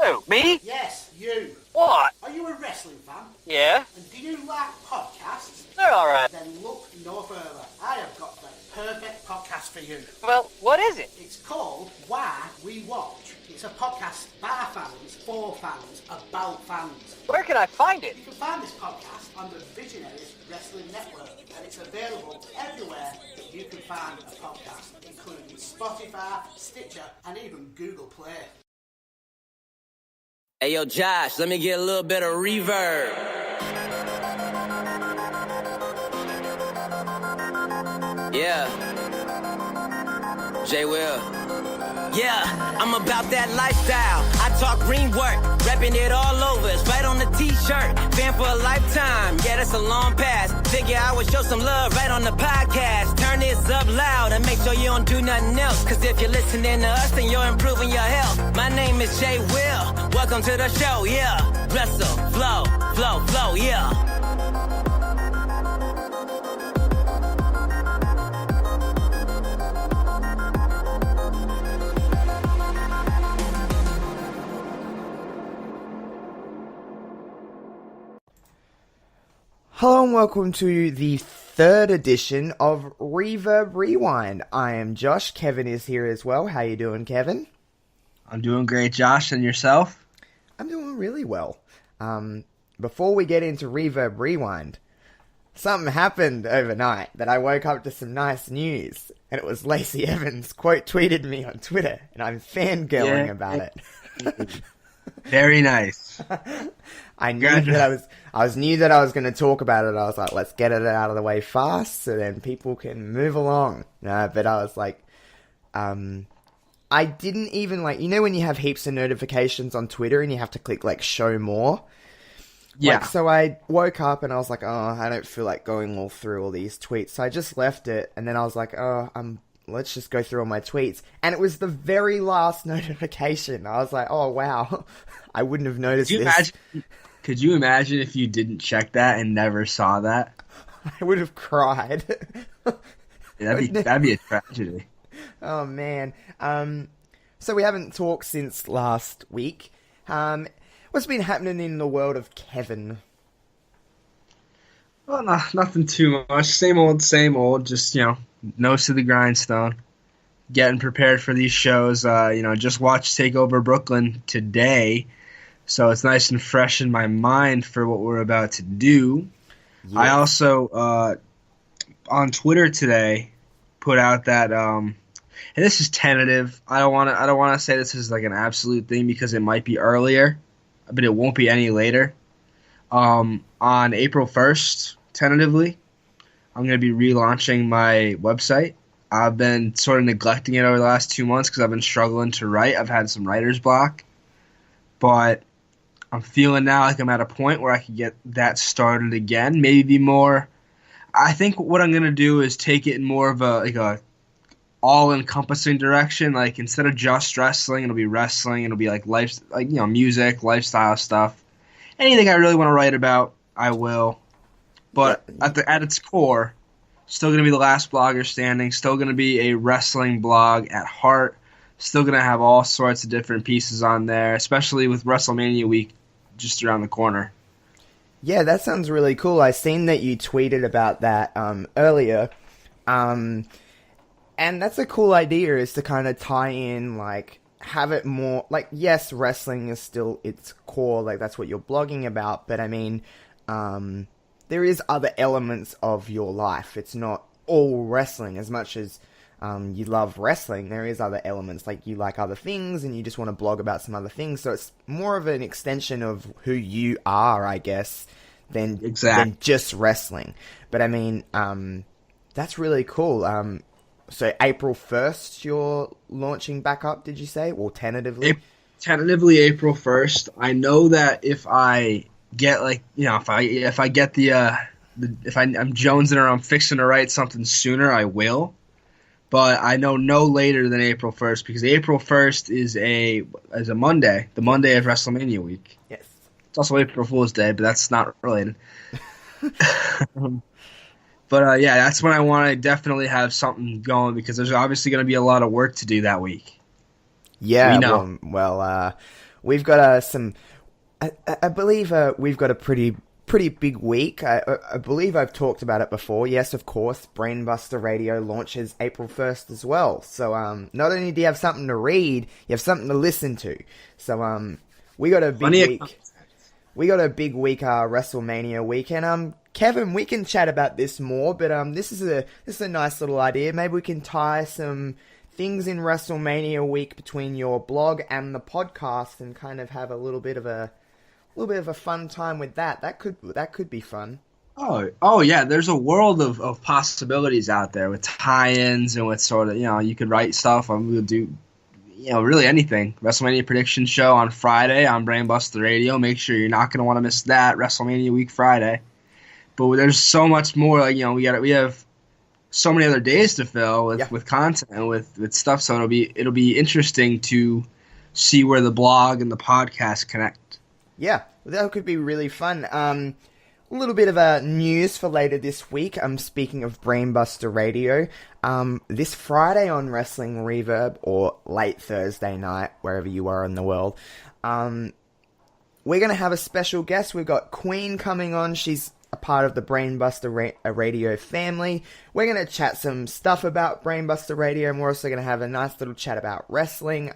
Who, me? Yes, you. What? Are you a wrestling fan? Yeah? And do you like podcasts? They're alright. Then look no further. I have got the perfect podcast for you. Well, what is it? It's called Why We Watch. It's a podcast by fans, for fans, about fans. Where can I find it? You can find this podcast on the Visionaries Wrestling Network, and it's available everywhere that you can find a podcast, including Spotify, Stitcher, and even Google Play. Hey, yo, Josh, let me get a little bit of reverb. Yeah. J. Will. Yeah, I'm about that lifestyle. I talk green work, repping it all over. It's right on the t-shirt. Fan for a lifetime. Yeah, that's a long pass. Figure I would show some love right on the podcast. Turn this up loud and make sure you don't do nothing else. Cause if you're listening to us, then you're improving your health. My name is J. Will. Welcome to the show, yeah. Wrestle, flow, flow, flow, yeah. Hello and welcome to the third edition of Reverb Rewind. I am Josh. Kevin is here as well. How you doing, Kevin? I'm doing great, Josh. And yourself? I'm doing really well. Before we get into Reverb Rewind, something happened overnight that I woke up to some nice news. And it was Lacey Evans quote tweeted me on Twitter, and I'm fangirling about it. Very nice. I knew that I was going to talk about it. I was like, let's get it out of the way fast so then people can move along. But I was like, I didn't even when you have heaps of notifications on Twitter and you have to click show more. Yeah. So I woke up and I was like, oh, I don't feel like going all through all these tweets. So I just left it. And then I was like, let's just go through all my tweets. And it was the very last notification. I was like, oh, wow. I wouldn't have noticed this. Could you imagine if you didn't check that and never saw that? I would have cried. That'd be a tragedy. Oh, man. So we haven't talked since last week. What's been happening in the world of Kevin? Well, nothing too much. Same old. Just, nose to the grindstone. Getting prepared for these shows. Just watched Takeover Brooklyn today. So it's nice and fresh in my mind for what we're about to do. Yes. I also, on Twitter today, put out that, and this is tentative. I don't want to say this is an absolute thing because it might be earlier, but it won't be any later. On April 1st, tentatively, I'm going to be relaunching my website. I've been sort of neglecting it over the last 2 months because I've been struggling to write. I've had some writer's block, but I'm feeling now like I'm at a point where I can get that started again. Maybe more. I think what I'm gonna do is take it in more of a all-encompassing direction. Like instead of just wrestling, it'll be wrestling. It'll be music, lifestyle stuff. Anything I really want to write about, I will. But at its core, still gonna be the last blogger standing. Still gonna be a wrestling blog at heart. Still going to have all sorts of different pieces on there, especially with WrestleMania week just around the corner. Yeah, that sounds really cool. I seen that you tweeted about that earlier. And that's a cool idea, is to kind of tie in, have it more... yes, wrestling is still its core, that's what you're blogging about, but I mean, there is other elements of your life. It's not all wrestling as much as... you love wrestling, there is other elements, you like other things and you just want to blog about some other things, so it's more of an extension of who you are, I guess, than just wrestling. But I mean, that's really cool. So April 1st you're launching back up, did you say? Or tentatively? Tentatively April 1st. I know that if I get if I get I'm jonesing or I'm fixing to write something sooner, I will. But I know no later than April 1st because April 1st is a Monday, the Monday of WrestleMania week. Yes. It's also April Fool's Day, but that's not related. But that's when I want to definitely have something going because there's obviously going to be a lot of work to do that week. Yeah, we know. we've got I believe we've got a pretty big week. I believe I've talked about it before. Yes, of course, Brainbuster Radio launches April 1st as well. So not only do you have something to read, you have something to listen to. So we got a big week. We got a big week, WrestleMania week, and Kevin, we can chat about this more, but this is a nice little idea. Maybe we can tie some things in WrestleMania week between your blog and the podcast, and kind of have a little bit of a fun time with that. That could be fun. Oh yeah, there's a world of possibilities out there with tie-ins and with sort of, you could write stuff. We'll do, really anything. WrestleMania prediction show on Friday on Brainbuster Radio. Make sure you're not going to want to miss that, WrestleMania week Friday. But there's so much more. Like, we have so many other days to fill with content and with stuff. So it'll be interesting to see where the blog and the podcast connect. Yeah, that could be really fun. A little bit of news for later this week. Speaking of Brainbuster Radio, this Friday on Wrestling Reverb, or late Thursday night, wherever you are in the world, we're going to have a special guest. We've got Queen coming on. She's a part of the Brainbuster Radio family. We're going to chat some stuff about Brainbuster Radio, and we're also going to have a nice little chat about wrestling.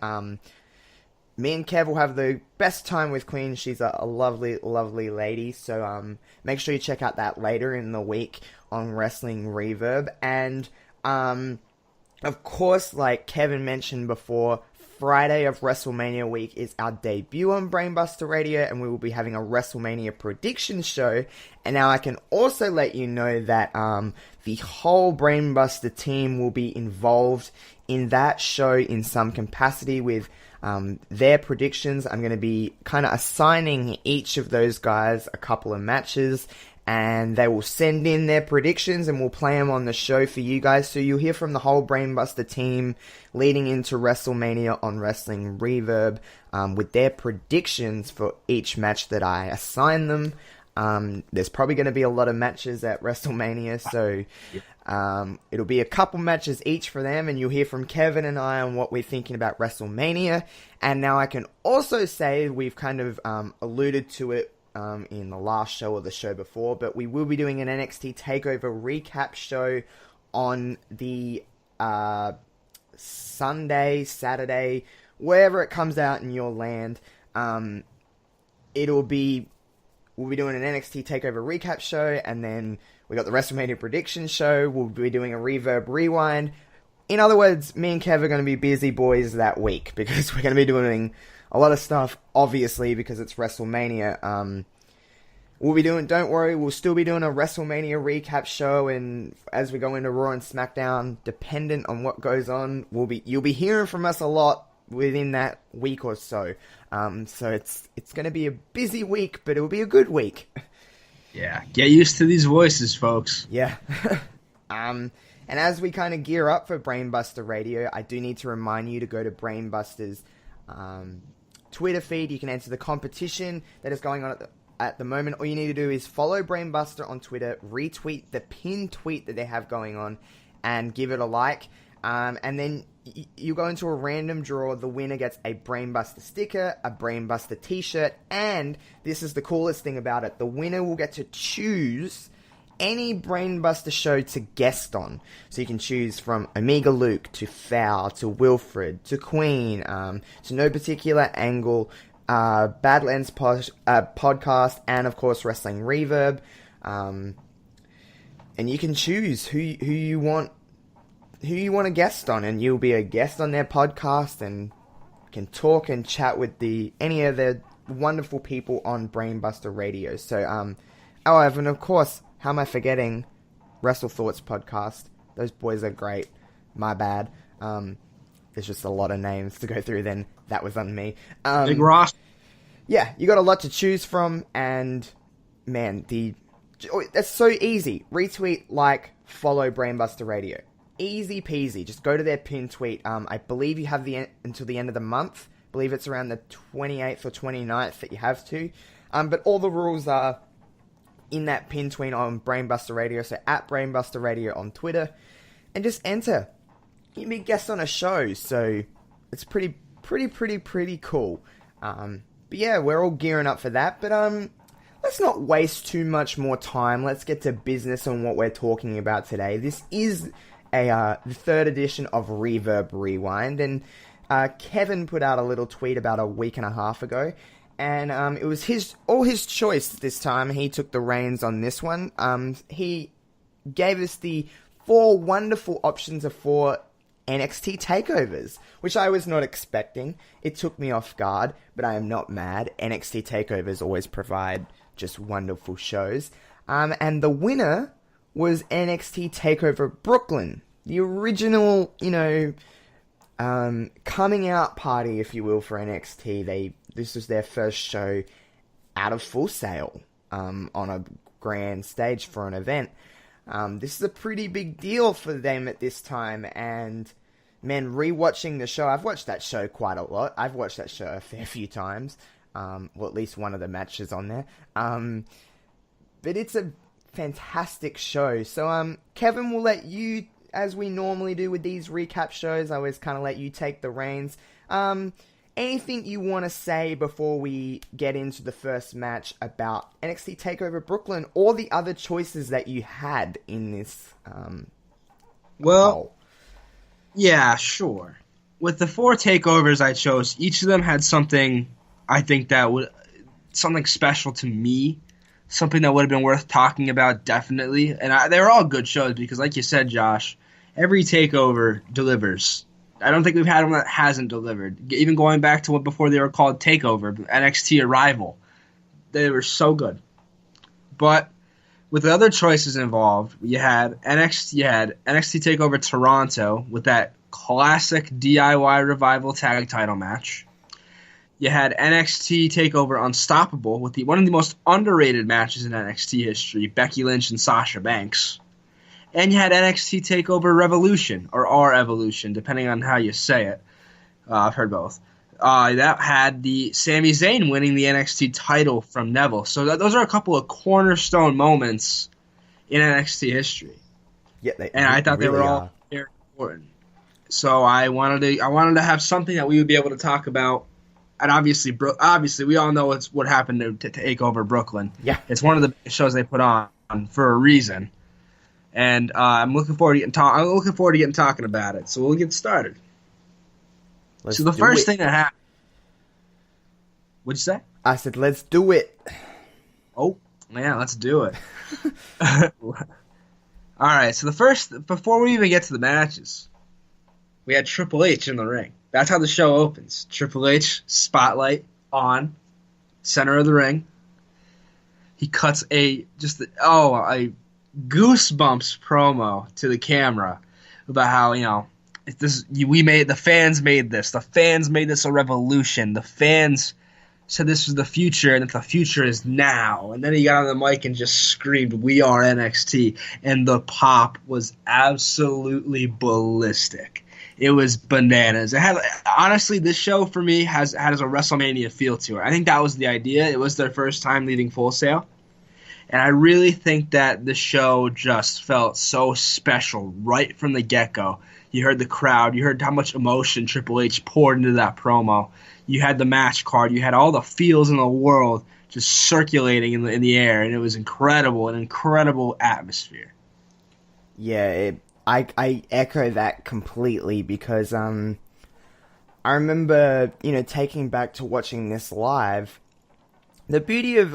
Me and Kev will have the best time with Queen. She's a lovely, lovely lady. So make sure you check out that later in the week on Wrestling Reverb. And of course, like Kevin mentioned before, Friday of WrestleMania week is our debut on Brainbuster Radio, and we will be having a WrestleMania prediction show. And now I can also let you know that the whole Brainbuster team will be involved in that show in some capacity with their predictions. I'm going to be kind of assigning each of those guys a couple of matches, and they will send in their predictions and we'll play them on the show for you guys. So you'll hear from the whole Brainbuster team leading into WrestleMania on Wrestling Reverb with their predictions for each match that I assign them. There's probably going to be a lot of matches at WrestleMania, so it'll be a couple matches each for them, and you'll hear from Kevin and I on what we're thinking about WrestleMania. And now I can also say, we've kind of alluded to it in the last show or the show before, but we will be doing an NXT Takeover recap show on the Sunday, Saturday, wherever it comes out in your land. We'll be doing an NXT Takeover recap show, and then we got the WrestleMania prediction show. We'll be doing a Reverb Rewind. In other words, me and Kev are going to be busy boys that week, because we're going to be doing a lot of stuff, obviously, because it's WrestleMania. Don't worry, we'll still be doing a WrestleMania recap show, and as we go into Raw and SmackDown, dependent on what goes on, you'll be hearing from us a lot within that week or so. So it's going to be a busy week, but it will be a good week. Yeah, get used to these voices, folks. Yeah. And as we kind of gear up for Brainbuster Radio, I do need to remind you to go to Brainbuster's Twitter feed. You can enter the competition that is going on at the moment. All you need to do is follow Brainbuster on Twitter, retweet the pinned tweet that they have going on, and give it a like. And then you go into a random draw. The winner gets a Brainbuster sticker, a Brainbuster t-shirt, and this is the coolest thing about it, the winner will get to choose any Brainbuster show to guest on. So you can choose from Omega Luke to Foul to Wilfred to Queen, to No Particular Angle, Badlands podcast, and of course Wrestling Reverb. And you can choose who you want to guest on, and you'll be a guest on their podcast and can talk and chat with any of the wonderful people on Brainbuster Radio. So, and of course, how am I forgetting Wrestle Thoughts podcast? Those boys are great. My bad. There's just a lot of names to go through, then that was on me. Big Ross. Yeah, you got a lot to choose from, and man, that's so easy. Retweet, like, follow Brainbuster Radio. Easy peasy. Just go to their pinned tweet. I believe you have until the end of the month. I believe it's around the 28th or 29th that you have to. But all the rules are in that pinned tweet on Brainbuster Radio. So at Brainbuster Radio on Twitter, and just enter. You can be a guest on a show. So it's pretty cool. But yeah, we're all gearing up for that. But let's not waste too much more time. Let's get to business on what we're talking about today. This is the third edition of Reverb Rewind, and Kevin put out a little tweet about a week and a half ago, and it was all his choice this time. He took the reins on this one. He gave us the 4 wonderful options of 4 NXT takeovers, which I was not expecting. It took me off guard, but I am not mad. NXT takeovers always provide just wonderful shows. And the winner was NXT Takeover Brooklyn, the original, coming out party, if you will, for NXT. This was their first show out of Full Sail on a grand stage for an event. This is a pretty big deal for them at this time, and man, rewatching the show, I've watched that show quite a lot. I've watched that show a fair few times, well, at least one of the matches on there. But it's a fantastic show. So, Kevin, we'll let you, as we normally do with these recap shows, I always kind of let you take the reins. Anything you want to say before we get into the first match about NXT TakeOver Brooklyn, or the other choices that you had in this poll? Yeah, sure. With the 4 takeovers I chose, each of them had something, I think, something special to me, something that would have been worth talking about, definitely. And they were all good shows because, like you said, Josh, every takeover delivers. I don't think we've had one that hasn't delivered. Even going back to before they were called Takeover, NXT Arrival. They were so good. But with the other choices involved, you had NXT Takeover Toronto with that classic DIY Revival tag title match. You had NXT Takeover Unstoppable with one of the most underrated matches in NXT history, Becky Lynch and Sasha Banks. And you had NXT TakeOver Revolution, or R-Evolution, depending on how you say it. I've heard both. That had the Sami Zayn winning the NXT title from Neville. So those are a couple of cornerstone moments in NXT history. Yeah, I thought really they were all very important. So I wanted to have something that we would be able to talk about. And obviously, we all know what happened to take over Brooklyn. Yeah, it's one of the biggest shows they put on for a reason. And I'm looking forward to getting talking about it. So we'll get started. So the first thing that happened. What'd you say? I said, let's do it. Oh, yeah, let's do it. All right, so before we even get to the matches, we had Triple H in the ring. That's how the show opens. Triple H, spotlight on, center of the ring. He cuts a goosebumps promo to the camera about how, the fans made this. The fans made this a revolution. The fans said this was the future and that the future is now. And then he got on the mic and just screamed, "We are NXT." And the pop was absolutely ballistic. It was bananas. Honestly, this show for me has a WrestleMania feel to it. I think that was the idea. It was their first time leaving Full Sail. And I really think that the show just felt so special right from the get-go. You heard the crowd. You heard how much emotion Triple H poured into that promo. You had the match card. You had all the feels in the world just circulating in the air. And it was incredible, an incredible atmosphere. Yeah, I echo that completely because I remember, taking back to watching this live. The beauty of,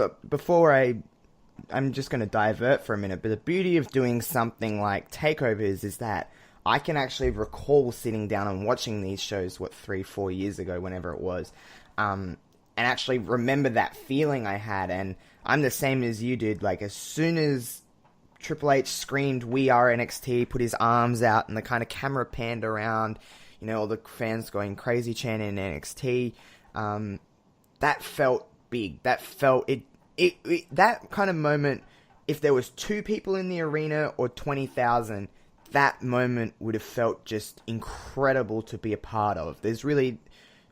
I'm just going to divert for a minute, but the beauty of doing something like takeovers is that I can actually recall sitting down and watching these shows, 3-4 years ago, whenever it was, and actually remember that feeling I had. And I'm the same as you, dude. Like, as soon as Triple H screamed, "We are NXT," put his arms out, and the kind of camera panned around, all the fans going crazy chanting NXT, that felt big. That felt it. That kind of moment, if there was 2 people in the arena or 20,000, that moment would have felt just incredible to be a part of. There's really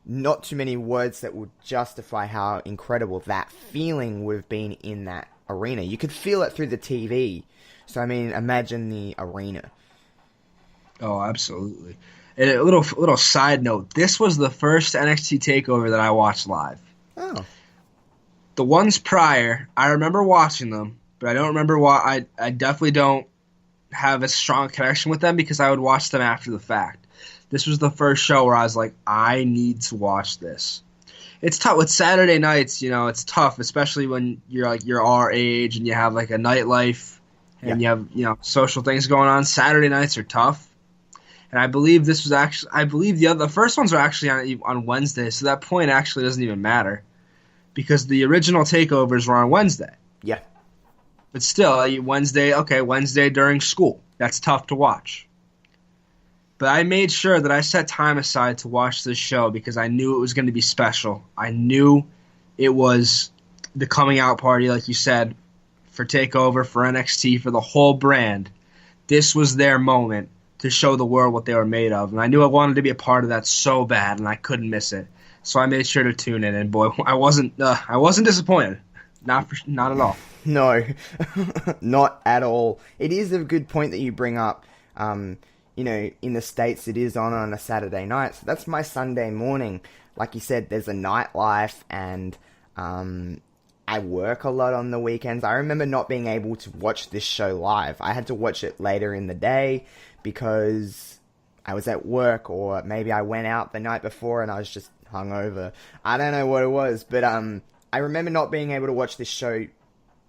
not too many words that would justify how incredible that feeling would have been in that arena. You could feel it through the TV. So, I mean, imagine the arena. Oh, absolutely. And a little side note, this was the first NXT Takeover that I watched live. Oh. The ones prior, I remember watching them, but I don't remember why. I definitely don't have a strong connection with them because I would watch them after the fact. This was the first show where I was like, I need to watch this. It's tough with Saturday nights, it's tough, especially when you're our age and you have like a nightlife and you have, social things going on. Saturday nights are tough. And I believe the first ones are actually on Wednesday, so that point actually doesn't even matter because the original takeovers were on Wednesday. Yeah. But still, Wednesday during school. That's tough to watch. But I made sure that I set time aside to watch this show because I knew it was going to be special. I knew it was the coming out party, like you said, for TakeOver, for NXT, for the whole brand. This was their moment to show the world what they were made of. And I knew I wanted to be a part of that so bad, and I couldn't miss it. So I made sure to tune in, and boy, I wasn't disappointed. Not at all. No, not at all. It is a good point that you bring up. In the States, it is on a Saturday night. So that's my Sunday morning. Like you said, there's a nightlife, and I work a lot on the weekends. I remember not being able to watch this show live. I had to watch it later in the day because I was at work, or maybe I went out the night before and I was just hungover. I don't know what it was, but I remember not being able to watch this show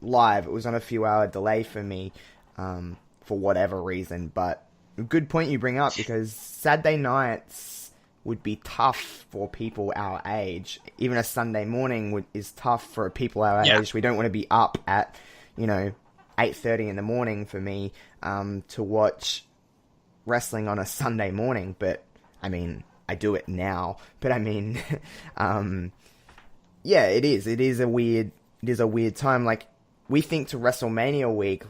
live. It was on a few hour delay for me for whatever reason, but a good point you bring up because Saturday nights would be tough for people our age. Even a Sunday morning is tough for people our age. We don't want to be up at 8:30 in the morning for me to watch wrestling on a Sunday morning. But I mean, I do it now. But I mean, yeah, it is. It is a weird time. Like, we think to WrestleMania week,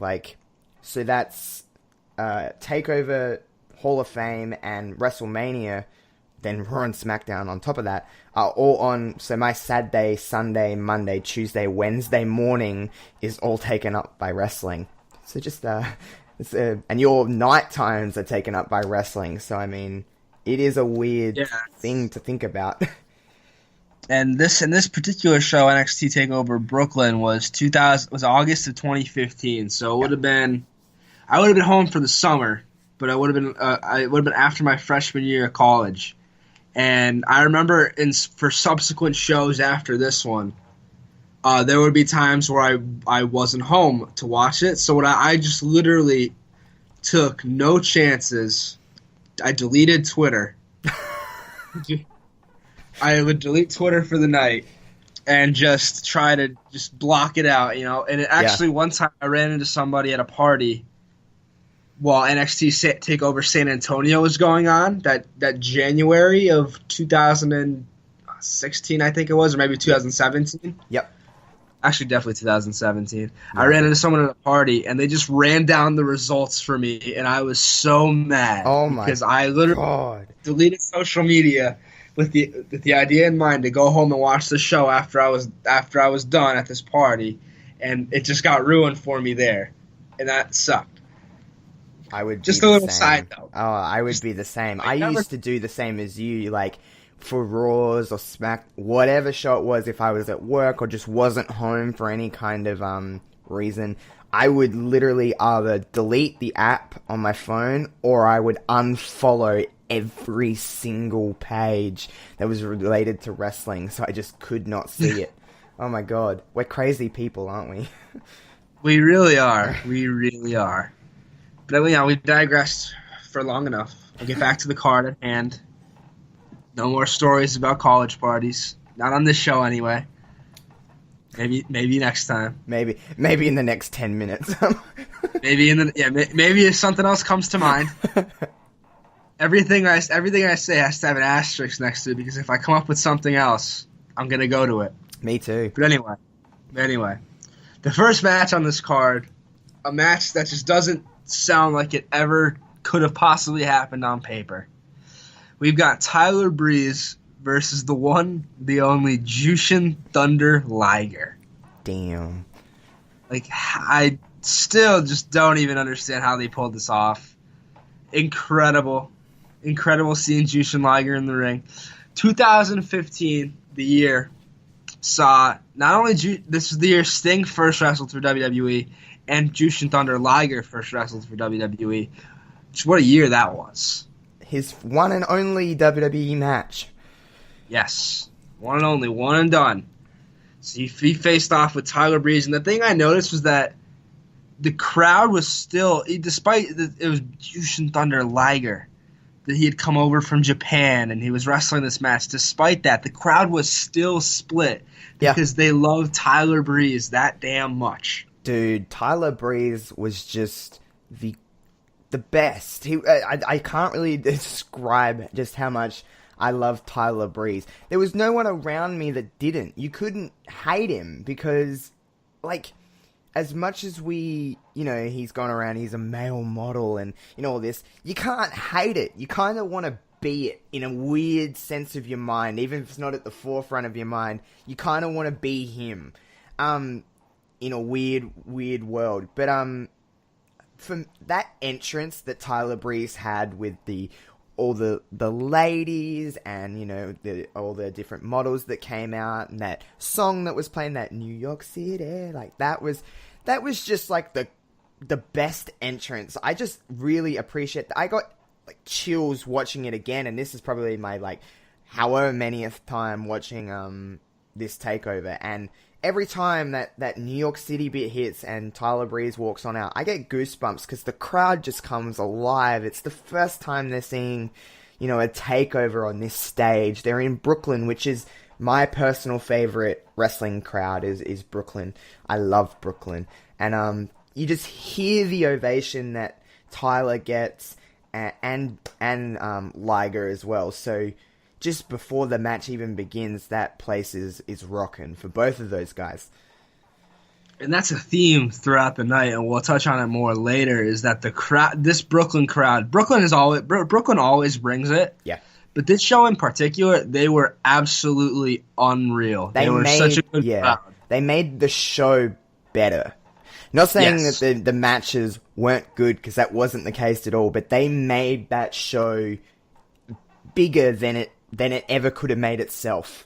so that's TakeOver, Hall of Fame, and WrestleMania, then Raw and SmackDown on top of that, are all on. So my Saturday, Sunday, Monday, Tuesday, Wednesday morning is all taken up by wrestling. So just and your night times are taken up by wrestling. So I mean, it is a weird thing to think about. And this particular show, NXT Takeover Brooklyn, was August of 2015. So it would have been. I would have been home for the summer, but I would have been after my freshman year of college. And I remember for subsequent shows after this one, there would be times where I wasn't home to watch it. So I just literally took no chances. I deleted Twitter. I would delete Twitter for the night and just try to just block it out, And one time I ran into somebody at a party while NXT Takeover San Antonio was going on, that January of 2016, I think it was, or maybe 2017. Yep. Actually, definitely 2017. Yeah. I ran into someone at a party, and they just ran down the results for me, and I was so mad. Oh my because I literally deleted social media with the idea in mind to go home and watch the show after I was done at this party, and it just got ruined for me there, and that sucked. I would just be a little the same. Side note. Oh, I would be the same. I used to do the same as you, for Raws or Smack, whatever show it was. If I was at work or just wasn't home for any kind of reason, I would literally either delete the app on my phone or I would unfollow every single page that was related to wrestling, so I just could not see it. Oh my god, we're crazy people, aren't we? We really are. We really are. But we digressed for long enough. We'll get back to the card at hand. No more stories about college parties. Not on this show, anyway. Maybe next time. Maybe in the next 10 minutes. maybe if something else comes to mind. Everything I say has to have an asterisk next to it because if I come up with something else, I'm gonna go to it. Me too. But anyway, the first match on this card, a match that just doesn't sound like it ever could have possibly happened on paper. We've got Tyler Breeze versus the one, the only Jushin Thunder Liger. Damn. I still just don't even understand how they pulled this off. Incredible incredible seeing Jushin Liger in the ring. 2015, the year, saw not only this was the year Sting first wrestled for WWE and Jushin Thunder Liger first wrestled for WWE. Just what a year that was. His one and only WWE match. Yes. One and only. One and done. So he faced off with Tyler Breeze. And the thing I noticed was that the crowd was still, despite it was Jushin Thunder Liger, that he had come over from Japan and he was wrestling this match. Despite that, the crowd was still split because they loved Tyler Breeze that damn much. Dude, Tyler Breeze was just the best. I can't really describe just how much I love Tyler Breeze. There was no one around me that didn't. You couldn't hate him because, like, as much as he's gone around, he's a male model and, all this, you can't hate it. You kind of want to be it in a weird sense of your mind, even if it's not at the forefront of your mind. You kind of want to be him, in a weird world. But, from that entrance that Tyler Breeze had with all the ladies and all the different models that came out and that song that was playing, that New York City, like that was just like the best entrance. I just really appreciate that. I got like chills watching it again, and this is probably my like however manyth time watching this takeover, and every time that New York City bit hits and Tyler Breeze walks on out, I get goosebumps because the crowd just comes alive. It's the first time they're seeing, a takeover on this stage. They're in Brooklyn, which is my personal favorite wrestling crowd is Brooklyn. I love Brooklyn. And you just hear the ovation that Tyler gets and Liger as well. So just before the match even begins, that place is rocking for both of those guys. And that's a theme throughout the night, and we'll touch on it more later, is that the crowd, this Brooklyn crowd, Brooklyn always brings it. Yeah. But this show in particular, they were absolutely unreal. They were such a good crowd. They made the show better. Not saying that the matches weren't good, because that wasn't the case at all, but they made that show bigger than it ever could have made itself.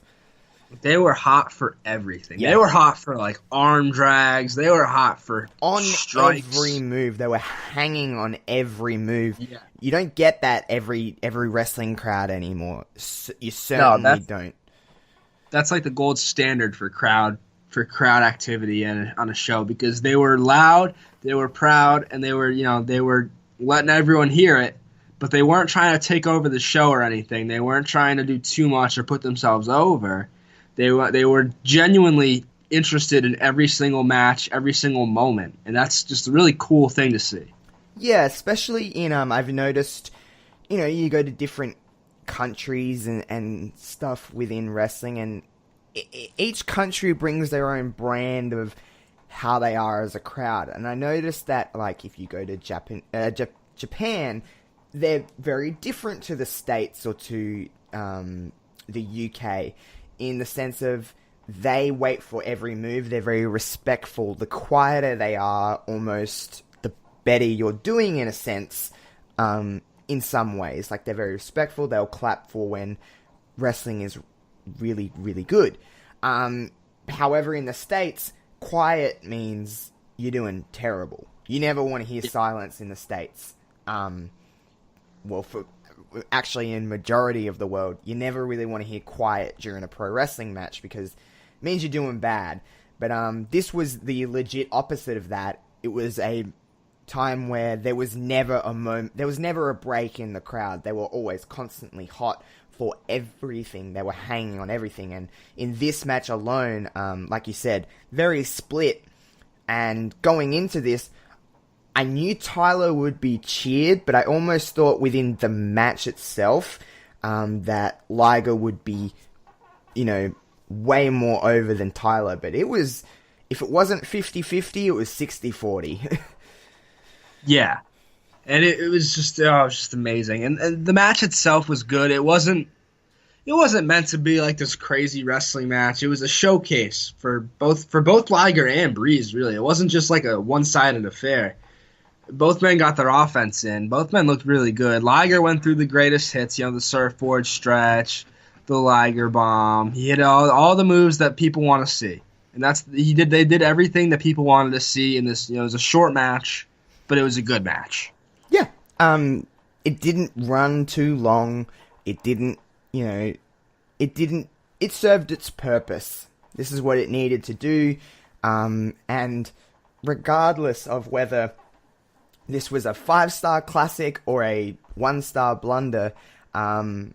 They were hot for everything. Yeah. They were hot for like arm drags. They were hot for strikes. Every move. They were hanging on every move. Yeah. You don't get that every wrestling crowd anymore. You certainly don't. That's like the gold standard for crowd activity on a show, because they were loud, they were proud, and they were letting everyone hear it. But they weren't trying to take over the show or anything. They weren't trying to do too much or put themselves over. They were genuinely interested in every single match, every single moment, and that's just a really cool thing to see. Yeah, especially in I've noticed, you go to different countries and stuff within wrestling, and each country brings their own brand of how they are as a crowd. And I noticed that, like, if you go to Japan, they're very different to the States or to the UK in the sense of they wait for every move. They're very respectful. The quieter they are, almost the better you're doing, in a sense, in some ways. Like, they're very respectful. They'll clap for when wrestling is really, really good. However, in the States, quiet means you're doing terrible. You never want to hear silence in the States. Actually, in majority of the world, you never really want to hear quiet during a pro wrestling match because it means you're doing bad. But this was the legit opposite of that. It was a time where there was never a break in the crowd. They were always constantly hot for everything. They were hanging on everything. And in this match alone, like you said, very split. And going into this, I knew Tyler would be cheered, but I almost thought within the match itself that Liger would be, way more over than Tyler. But it was, if it wasn't 50-50, it was 60-40. Yeah. And it was just amazing. And the match itself was good. It wasn't meant to be like this crazy wrestling match. It was a showcase for both Liger and Breeze, really. It wasn't just like a one-sided affair. both men got their offense in. Both men looked really good. Liger went through the greatest hits, the surfboard stretch, the Liger bomb. He hit all the moves that people want to see. And they did everything that people wanted to see in this. It was a short match, but it was a good match. Yeah. It didn't run too long. It didn't, it served its purpose. This is what it needed to do. And regardless of whether this was a 5-star classic or a 1-star blunder, Jushin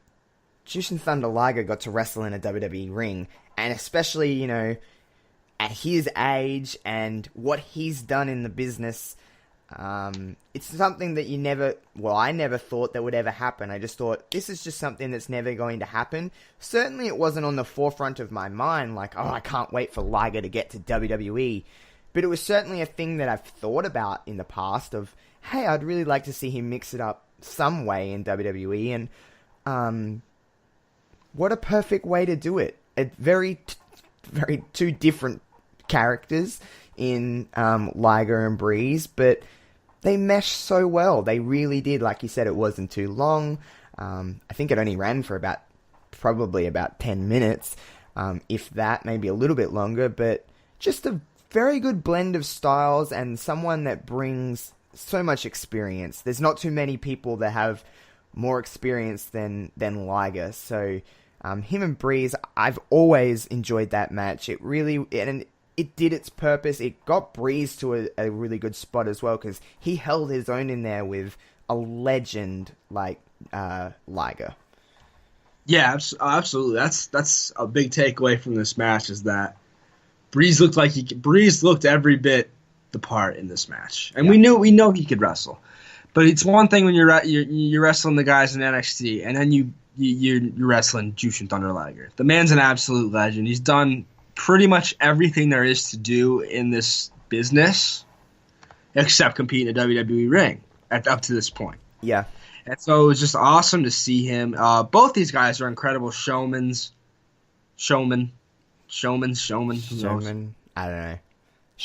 Thunder Liger got to wrestle in a WWE ring. And especially, at his age and what he's done in the business, it's something that I never thought that would ever happen. I just thought, this is just something that's never going to happen. Certainly it wasn't on the forefront of my mind, like, I can't wait for Liger to get to WWE. But it was certainly a thing that I've thought about in the past of, hey, I'd really like to see him mix it up some way in WWE. And what a perfect way to do it. Very two different characters in Liger and Breeze, but they meshed so well. They really did. Like you said, it wasn't too long. I think it only ran for probably about 10 minutes, if that, maybe a little bit longer, but just a very good blend of styles and someone that brings so much experience. There's not too many people that have more experience than Liger, so him and Breeze, I've always enjoyed that match. It did its purpose. It got Breeze to a really good spot as well, because he held his own in there with a legend like Liger. Yeah, absolutely. That's a big takeaway from this match, is that Breeze looked every bit the part in this match, and we know he could wrestle. But it's one thing when you're wrestling the guys in NXT, and then you're wrestling Jushin Thunder Liger. The man's an absolute legend. He's done pretty much everything there is to do in this business, except compete in a WWE ring up to this point. Yeah. And so it was just awesome to see him. Both these guys are incredible showmen. Who knows? I don't know.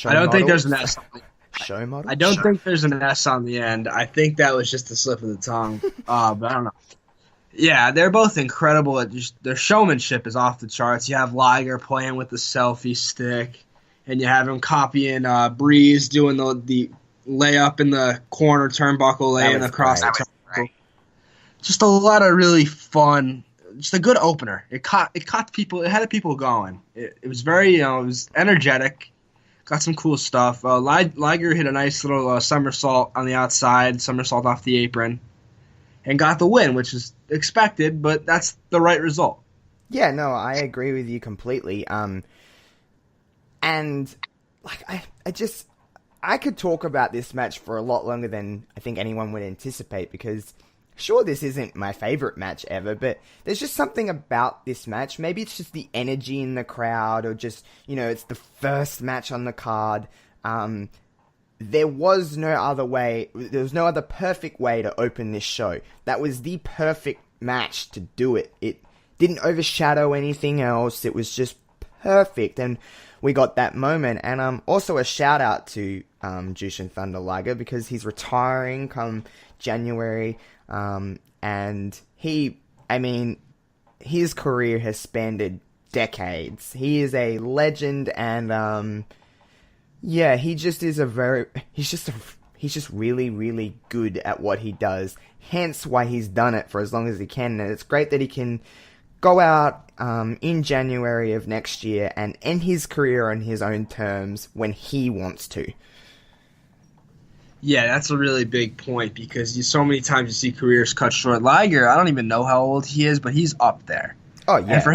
I don't think there's an S. Show model? I don't think there's an S on the end. I think that was just a slip of the tongue. But I don't know. Yeah, they're both incredible. Their showmanship is off the charts. You have Liger playing with the selfie stick, and you have him copying Breeze doing the layup in the corner turnbuckle, laying across the turnbuckle. Just a lot of really fun. Just a good opener. It caught people. It had people going. It was very, it was energetic. Got some cool stuff. Liger hit a nice little somersault on the outside, somersault off the apron, and got the win, which is expected, but that's the right result. Yeah, no, I agree with you completely. And like I could talk about this match for a lot longer than I think anyone would anticipate, because sure, this isn't my favorite match ever, but there's just something about this match. Maybe it's just the energy in the crowd, or just, it's the first match on the card. There was no other perfect way to open this show. That was the perfect match to do it. It didn't overshadow anything else. It was just perfect, and we got that moment. And also a shout out to Jushin Thunder Liger, because he's retiring come January. And his career has spanned decades. He is a legend, and he just is he's just really, really good at what he does. Hence why he's done it for as long as he can. And it's great that he can go out in January of next year and end his career on his own terms when he wants to. Yeah, that's a really big point, because so many times you see careers cut short. Liger, I don't even know how old he is, but he's up there. Oh yeah. And for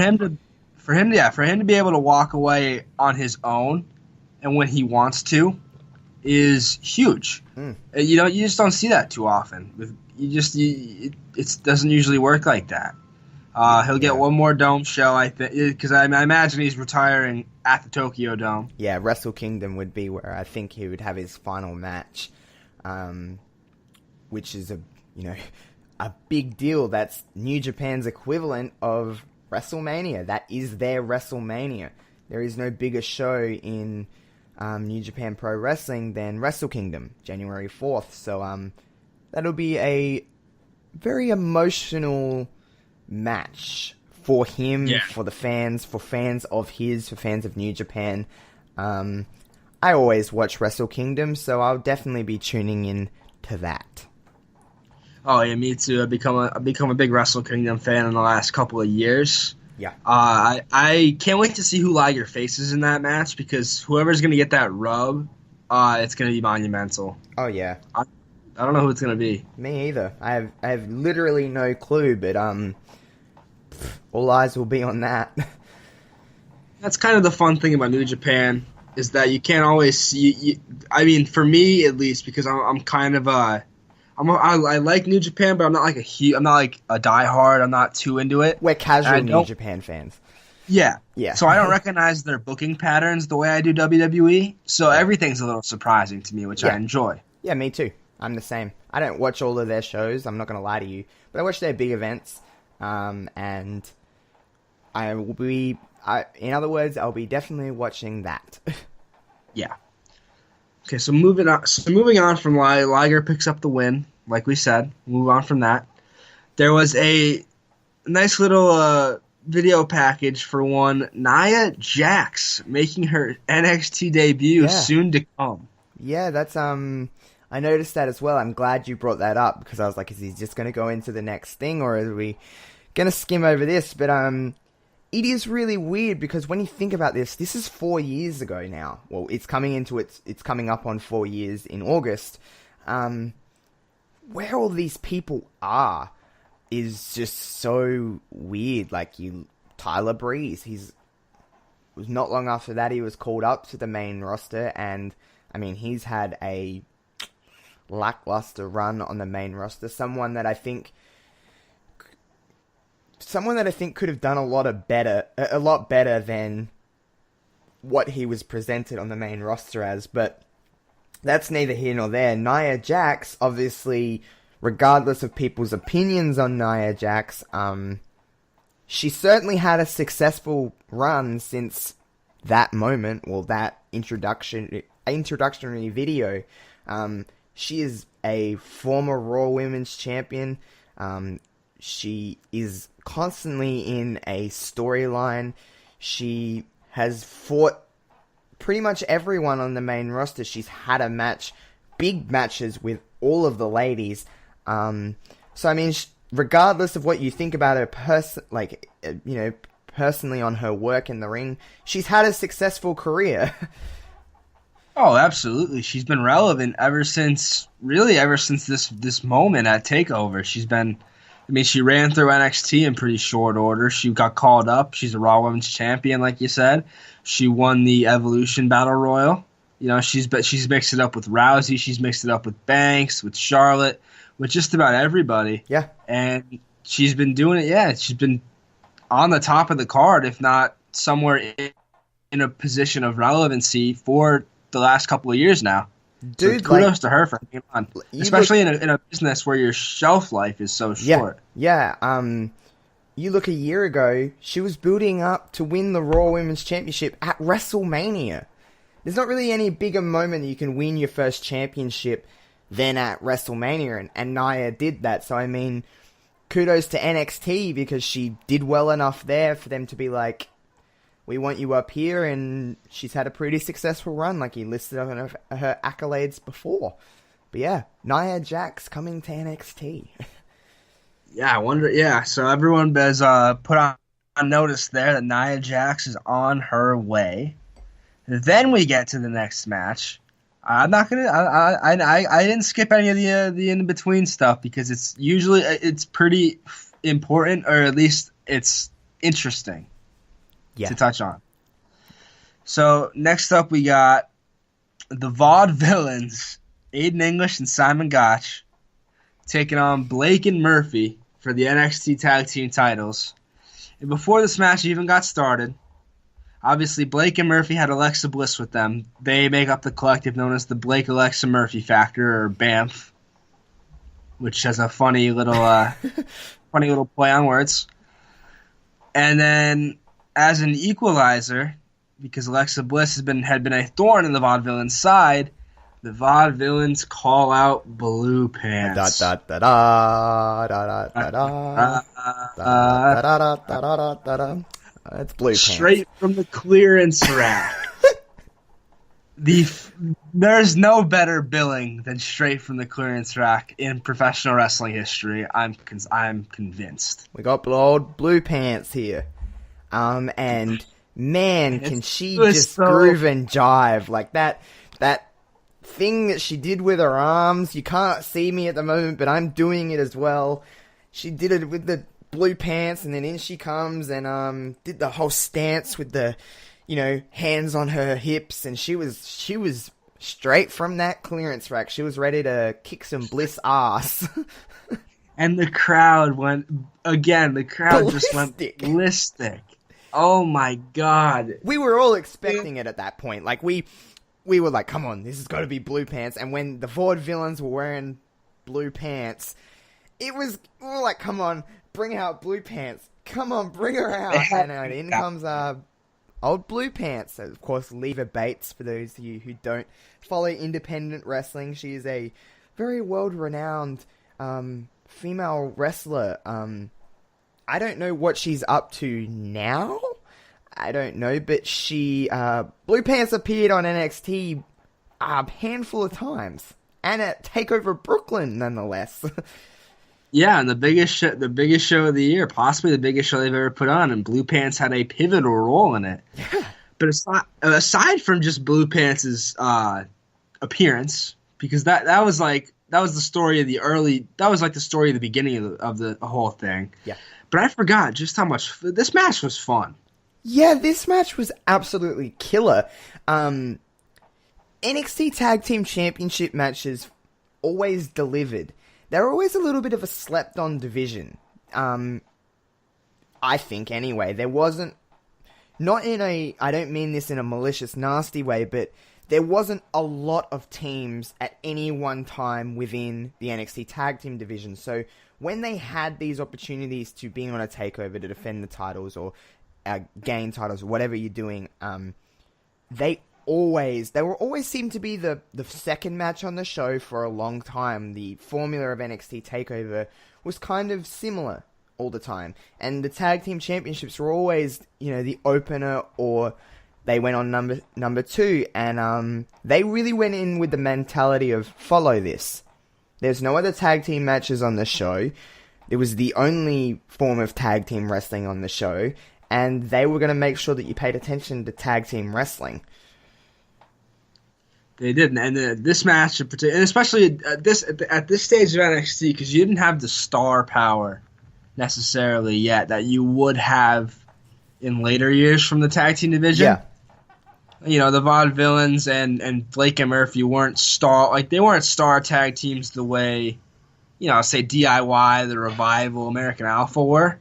him to be able to walk away on his own and when he wants to is huge. You just don't see that too often. It doesn't usually work like that. He'll get one more Dome show, I think, because I imagine he's retiring at the Tokyo Dome. Yeah, Wrestle Kingdom would be where I think he would have his final match. Which is a big deal. That's New Japan's equivalent of WrestleMania. That is their WrestleMania. There is no bigger show in New Japan Pro Wrestling, then Wrestle Kingdom, January 4th. So that'll be a very emotional match for him, for the fans, for fans of his, for fans of New Japan. I always watch Wrestle Kingdom, so I'll definitely be tuning in to that. Oh yeah, me too. I've become a big Wrestle Kingdom fan in the last couple of years. Yeah. I can't wait to see who Liger faces in that match, because whoever's gonna get that rub, it's gonna be monumental. Oh yeah. I don't know who it's gonna be. Me either. I have literally no clue, but all eyes will be on that. That's kind of the fun thing about New Japan, is that you can't always see. I mean, for me at least, because I'm kind of I like New Japan, but I'm not like I'm not like a diehard. I'm not too into it. We're casual New Japan fans. Yeah. Yeah. So I don't recognize their booking patterns the way I do WWE. So everything's a little surprising to me, which I enjoy. Yeah, me too. I'm the same. I don't watch all of their shows. I'm not going to lie to you, but I watch their big events. And I will be. In other words, I'll be definitely watching that. Yeah. Okay, so moving on from Liger picks up the win, like we said. Move on from that. There was a nice little video package for one Nia Jax making her NXT debut soon to come. Yeah, that's I noticed that as well. I'm glad you brought that up, because I was like, is he just going to go into the next thing, or are we going to skim over this? But it is really weird, because when you think about this is 4 years ago now. Well, it's coming up on 4 years in August. Where all these people are is just so weird. Like Tyler Breeze, was not long after that he was called up to the main roster, and I mean, he's had a lackluster run on the main roster. Someone that I think could have done a lot better than what he was presented on the main roster as, but that's neither here nor there. Nia Jax, obviously, regardless of people's opinions on Nia Jax, she certainly had a successful run since that moment, well, that introductory video. She is a former Raw Women's Champion. She is constantly in a storyline. She has fought pretty much everyone on the main roster. She's had a match, big matches with all of the ladies. So I mean, regardless of what you think about her personally on her work in the ring, she's had a successful career. Oh, absolutely. She's been relevant ever since this moment at TakeOver. She ran through NXT in pretty short order. She got called up. She's a Raw Women's Champion, like you said. She won the Evolution Battle Royal. You know, she's mixed it up with Rousey. She's mixed it up with Banks, with Charlotte, with just about everybody. Yeah. And she's been doing it. Yeah, she's been on the top of the card, if not somewhere in a position of relevancy for the last couple of years now. Dude, so kudos to her for hanging on, especially in a business where your shelf life is so short. Yeah. You look a year ago, she was building up to win the Raw Women's Championship at WrestleMania. There's not really any bigger moment that you can win your first championship than at WrestleMania, and Nia did that. So I mean, kudos to NXT, because she did well enough there for them to be like, we want you up here, and she's had a pretty successful run, like you listed on her accolades before. But yeah, Nia Jax coming to NXT. Yeah, I wonder. Yeah, so everyone has put on notice there that Nia Jax is on her way. Then we get to the next match. I'm not gonna. I didn't skip any of the in between stuff, because it's pretty important, or at least it's interesting. Yeah. To touch on. So next up we got the Vaudevillains, Aiden English and Simon Gotch, taking on Blake and Murphy for the NXT Tag Team titles. And before this match even got started, obviously Blake and Murphy had Alexa Bliss with them. They make up the collective known as the Blake Alexa Murphy Factor, or BAMF, which has a funny little play on words. And then, as an equalizer, because Alexa Bliss had been a thorn in the Vaudevillains' side, the Vaudevillains call out Blue Pants. Da da da da da da da da da da da. It's Blue Pants. Straight from the clearance rack. There's no better billing than straight from the clearance rack in professional wrestling history. I'm convinced. We got old Blue Pants here, and man, can she just groove and jive like that thing that she did with her arms. You can't see me at the moment, but I'm doing it as well. She did it with the Blue Pants, and then in she comes and did the whole stance with the, hands on her hips, and she was straight from that clearance rack. She was ready to kick some Bliss ass. And the crowd went again. The crowd just went ballistic. Oh my god! We were all expecting it at that point. Like we were like, "Come on, this has got to be Blue Pants." And when the Vaudevillains were wearing Blue Pants, we were like, "Come on, bring out Blue Pants! Come on, bring her out!" And in comes old Blue Pants. So, of course, Leva Bates, for those of you who don't follow independent wrestling. She is a very world-renowned female wrestler. I don't know what she's up to now. I don't know, but she... Blue Pants appeared on NXT a handful of times. And at Takeover Brooklyn, nonetheless. Yeah, and the biggest show of the year, possibly the biggest show they've ever put on, and Blue Pants had a pivotal role in it. Yeah. But aside from just Blue Pants' appearance, because that was the story of the story of the beginning of the whole thing. Yeah. But I forgot just how much this match was fun. Yeah, this match was absolutely killer. NXT Tag Team Championship matches always delivered. They're always a little bit of a slept-on division. I think, anyway. There wasn't... I don't mean this in a malicious, nasty way, but there wasn't a lot of teams at any one time within the NXT Tag Team division. So, when they had these opportunities to be on a takeover to defend the titles or gain titles or whatever you're doing, they were always seemed to be the second match on the show for a long time. The formula of NXT Takeover was kind of similar all the time. And the Tag Team Championships were always, the opener, or they went on number 2. And they really went in with the mentality of follow this. There's no other tag team matches on the show. It was the only form of tag team wrestling on the show. And they were going to make sure that you paid attention to tag team wrestling. They didn't, and this match in particular, and especially at this stage of NXT, because you didn't have the star power necessarily yet that you would have in later years from the tag team division. Yeah, the Vaudevillains and Blake and Murphy weren't star tag teams the way, say DIY, the Revival, American Alpha were,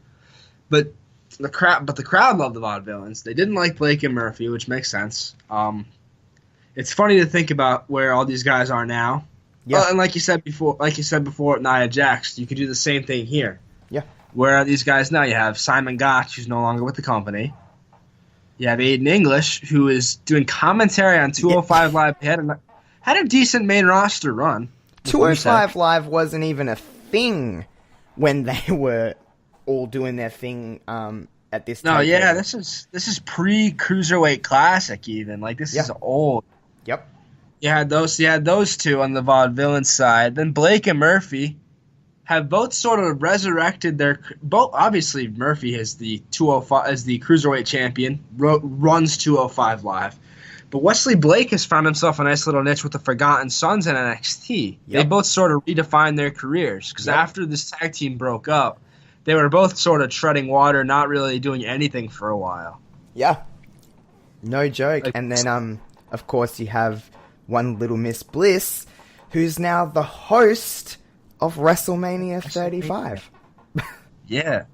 but the crowd loved the Vaudevillains. They didn't like Blake and Murphy, which makes sense. It's funny to think about where all these guys are now. Yeah. Well, and like you said before with Nia Jax, you could do the same thing here. Yeah. Where are these guys now? You have Simon Gotch, who's no longer with the company. You have Aiden English, who is doing commentary on 205 Live. He had a decent main roster run. 205 Live wasn't even a thing when they were all doing their thing at this time. No, yeah, this is pre-Cruiserweight Classic even. Like, this is old. Yep. You had those two on the Vaudevillain side. Then Blake and Murphy have both sort of resurrected obviously Murphy is the 205 as the Cruiserweight champion, runs 205 Live. But Wesley Blake has found himself a nice little niche with the Forgotten Sons in NXT. Yep. They both sort of redefined their careers because after this tag team broke up, they were both sort of treading water, not really doing anything for a while. Yeah. No joke. And then, of course, you have one little Miss Bliss, who's now the host of WrestleMania 35. Yeah.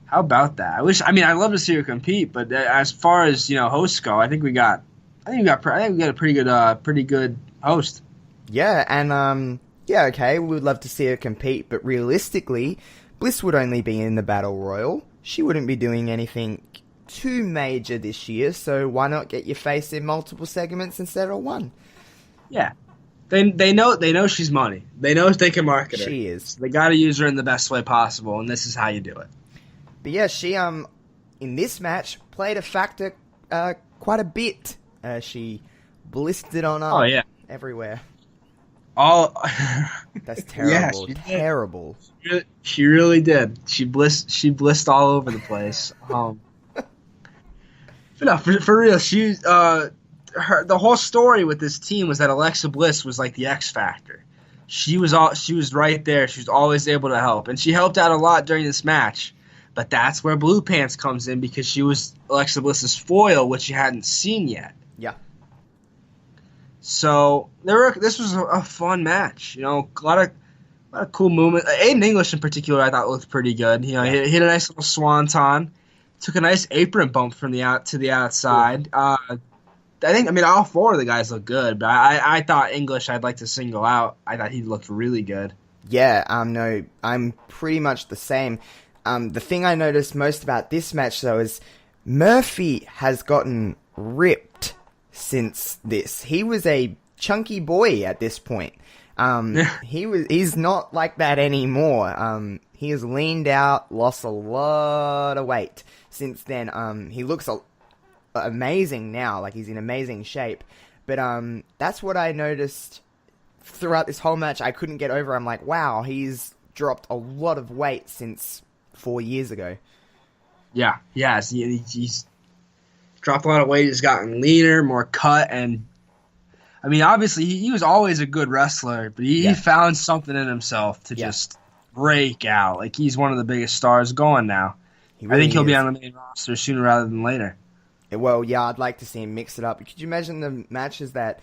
How about that? I'd love to see her compete, but as far as, hosts go, I think we got a pretty good host. Yeah, and, okay, we would love to see her compete, but realistically, Bliss would only be in the Battle Royal. She wouldn't be doing anything too major this year, so why not get your face in multiple segments instead of one? Yeah. They know she's money. They know they can market her. She is. So they got to use her in the best way possible, and this is how you do it. But yeah, she in this match played a factor quite a bit. She blistered on up everywhere. Oh, that's terrible. Yeah, terrible. She really did. She blissed all over the place. But no, for real, the whole story with this team was that Alexa Bliss was like the X factor. She was right there. She was always able to help, and she helped out a lot during this match. But that's where Blue Pants comes in, because she was Alexa Bliss's foil, which you hadn't seen yet. Yeah. So this was a fun match. You know, a lot of cool movement. Aiden English in particular, I thought looked pretty good. You know, he hit a nice little swanton, took a nice apron bump from the outside. I mean, all four of the guys look good, but I thought English I'd like to single out. I thought he looked really good. Yeah, no, I'm pretty much the same. The thing I noticed most about this match, though, is Murphy has gotten ripped since this. He was a chunky boy at this point. He's not like that anymore. He has leaned out, lost a lot of weight since then. He looks amazing now, like he's in amazing shape. But that's what I noticed throughout this whole match. I couldn't get over. I'm like, wow, he's dropped a lot of weight since 4 years ago. Yeah, he's dropped a lot of weight. He's gotten leaner, more cut, and I mean, obviously he was always a good wrestler, but he found something in himself to just break out. Like, he's one of the biggest stars going now. I think he'll be on the main roster sooner rather than later. Well, yeah, I'd like to see him mix it up. Could you imagine the matches that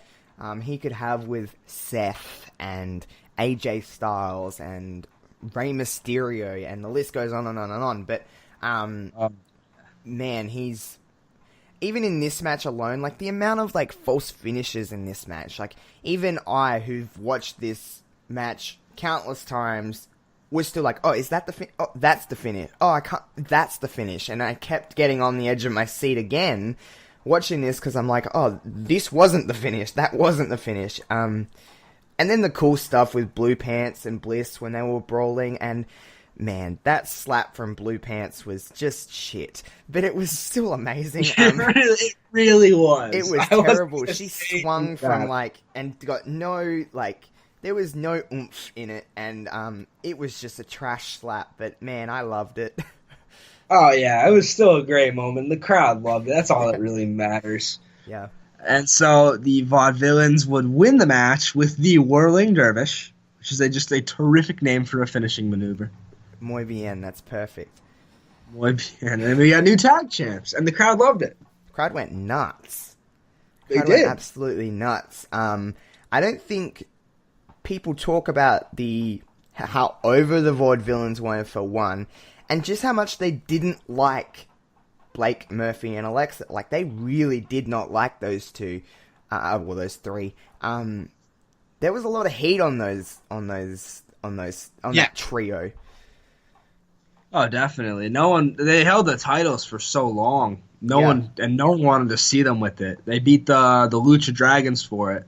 he could have with Seth and AJ Styles and Rey Mysterio, and the list goes on and on and on. But, man, he's... Even in this match alone, like, the amount of, like, false finishes in this match, like, even I, who've watched this match countless times, was still like, oh, is that the oh, that's the finish. Oh, I can't, that's the finish. And I kept getting on the edge of my seat again, watching this, because I'm like, oh, this wasn't the finish. That wasn't the finish. And then the cool stuff with Blue Pants and Bliss when they were brawling, and man, that slap from Blue Pants was just shit. But it was still amazing. It really was. It was terrible. She swung from, like, and got no, like, there was no oomph in it, and it was just a trash slap, but man, I loved it. Oh, yeah, it was still a great moment. The crowd loved it. That's all that really matters. Yeah. And so the Vaudevillains would win the match with the Whirling Dervish, which is just a terrific name for a finishing maneuver. Muy bien, that's perfect. Muy bien. And we got new tag champs, and the crowd loved it. The crowd went nuts. They did. Went absolutely nuts. I don't think people talk about how over the Vaudevillains were, for one, and just how much they didn't like Blake, Murphy, and Alexa. Like, they really did not like those two. Those three. There was a lot of heat on that trio. Oh, definitely. They held the titles for so long. No one wanted to see them with it. They beat the Lucha Dragons for it,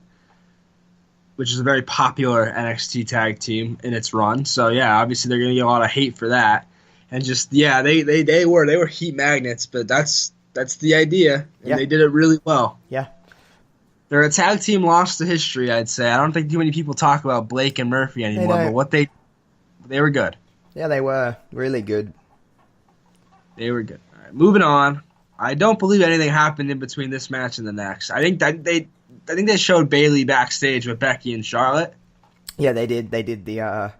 which is a very popular NXT tag team in its run. So yeah, obviously they're gonna get a lot of hate for that. And just they were heat magnets, but that's the idea. And they did it really well. Yeah. They're a tag team lost to history, I'd say. I don't think too many people talk about Blake and Murphy anymore, but they were good. Yeah, they were really good. They were good. All right, moving on. I don't believe anything happened in between this match and the next. I think they showed Bayley backstage with Becky and Charlotte. Yeah, they did. They did the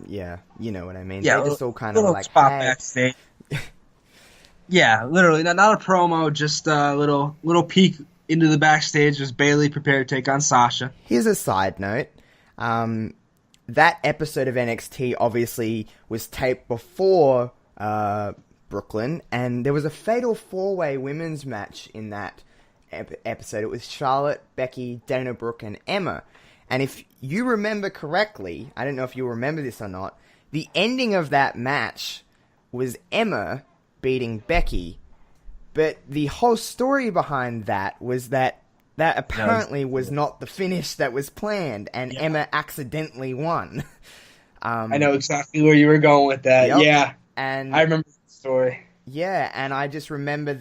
you know what I mean. Yeah, they just all kind of like spot backstage. Yeah, literally, not a promo, just a little peek into the backstage as Bayley prepared to take on Sasha. Here's a side note. That episode of NXT obviously was taped before Brooklyn, and there was a fatal 4-way women's match in that episode. It was Charlotte, Becky, Dana Brooke, and Emma. And if you remember correctly, I don't know if you remember this or not, the ending of that match was Emma beating Becky. But the whole story behind that was that apparently was not the finish that was planned, and Emma accidentally won. I know exactly where you were going with that. Yep. Yeah, and I remember the story. Yeah, and I just remember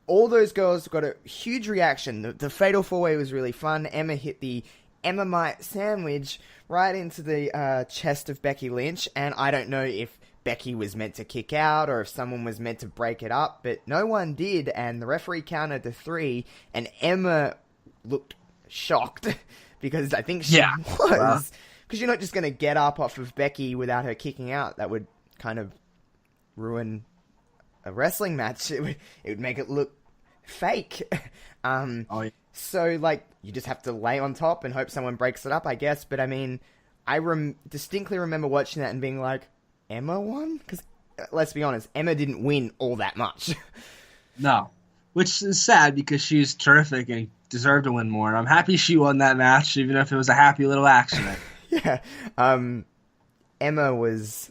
all those girls got a huge reaction. The Fatal 4-Way was really fun. Emma hit the Emma-mite sandwich right into the chest of Becky Lynch, and I don't know if Becky was meant to kick out or if someone was meant to break it up, but no one did, and the referee counted to 3, and Emma looked shocked because I think she was. Because you're not just going to get up off of Becky without her kicking out. That would kind of ruin a wrestling match. It would make it look fake. So, like, you just have to lay on top and hope someone breaks it up, I guess. But, I mean, I distinctly remember watching that and being like, Emma won? Because, let's be honest, Emma didn't win all that much. No. Which is sad because she's terrific and deserved to win more. And I'm happy she won that match, even if it was a happy little accident. Yeah. Emma was...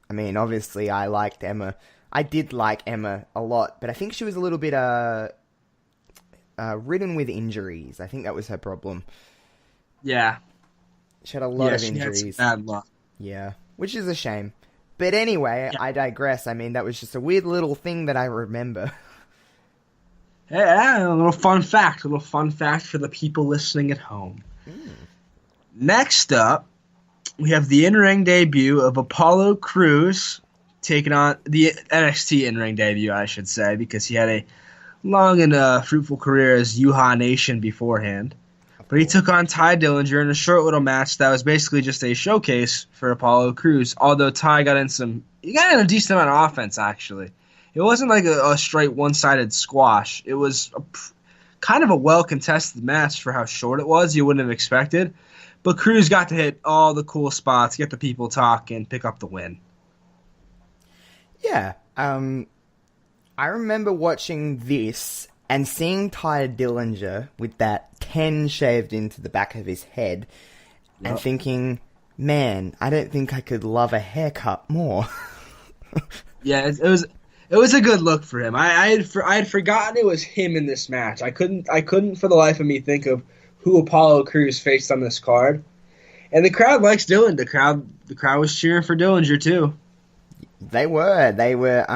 I mean, obviously, I liked Emma. I did like Emma a lot, but I think she was a little bit ridden with injuries. I think that was her problem. Yeah. She had a lot of she injuries. had some bad luck. Yeah, which is a shame. But anyway, I digress. I mean, that was just a weird little thing that I remember. Yeah, a little fun fact. A little fun fact for the people listening at home. Next up, we have the in-ring debut of Apollo Crews taking on the NXT in-ring debut, I should say, because he had a long and fruitful career as Yuha Nation beforehand. But he took on Ty Dillinger in a short little match that was basically just a showcase for Apollo Crews, although Ty got in a decent amount of offense, actually. It wasn't like a straight one-sided squash. It was kind of a well-contested match for how short it was. You wouldn't have expected. But Crews got to hit all the cool spots, get the people talking, pick up the win. Yeah. I remember watching this and seeing Ty Dillinger with that 10 shaved into the back of his head and thinking, man, I don't think I could love a haircut more. Yeah, it was a good look for him. I had forgotten it was him in this match. I couldn't for the life of me think of who Apollo Crews faced on this card. And the crowd likes Dillinger. The crowd was cheering for Dillinger too. They were.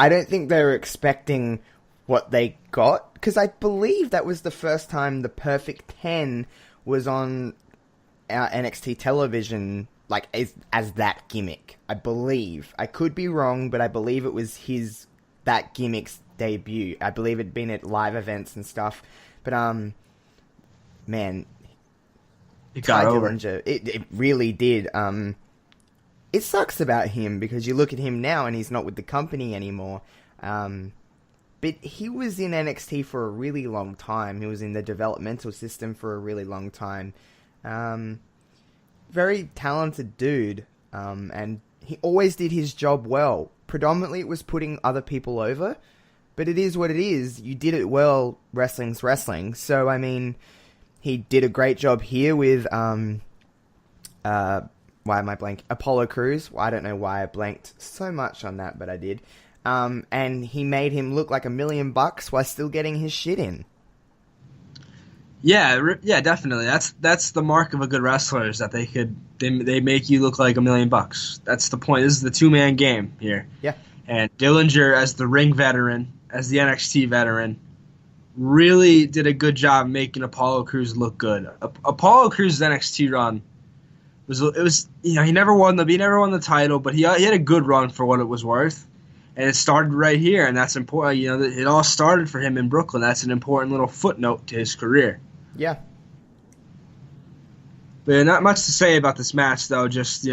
I don't think they were expecting what they got, because I believe that was the first time the Perfect 10 was on our NXT television, like, as that gimmick. I believe. I could be wrong, but I believe it was that gimmick's debut. I believe it'd been at live events and stuff. But, man, it got over. Dillinger, it really did. It sucks about him because you look at him now and he's not with the company anymore. But he was in NXT for a really long time. He was in the developmental system for a really long time. Very talented dude. And he always did his job well. Predominantly it was putting other people over. But it is what it is. You did it well. Wrestling's wrestling. So, I mean, he did a great job here with... why am I blank? Apollo Crews. Well, I don't know why I blanked so much on that, but I did. And he made him look like $1 million while still getting his shit in. Yeah, definitely. That's the mark of a good wrestler, is that they make you look like $1 million. That's the point. This is the 2-man game here. Yeah. And Dillinger, as the ring veteran, as the NXT veteran, really did a good job making Apollo Crews look good. Apollo Crews' NXT run was he never won the title, but he had a good run for what it was worth. And it started right here, and that's important. It all started for him in Brooklyn. That's an important little footnote to his career. Yeah. But not much to say about this match, though. Just,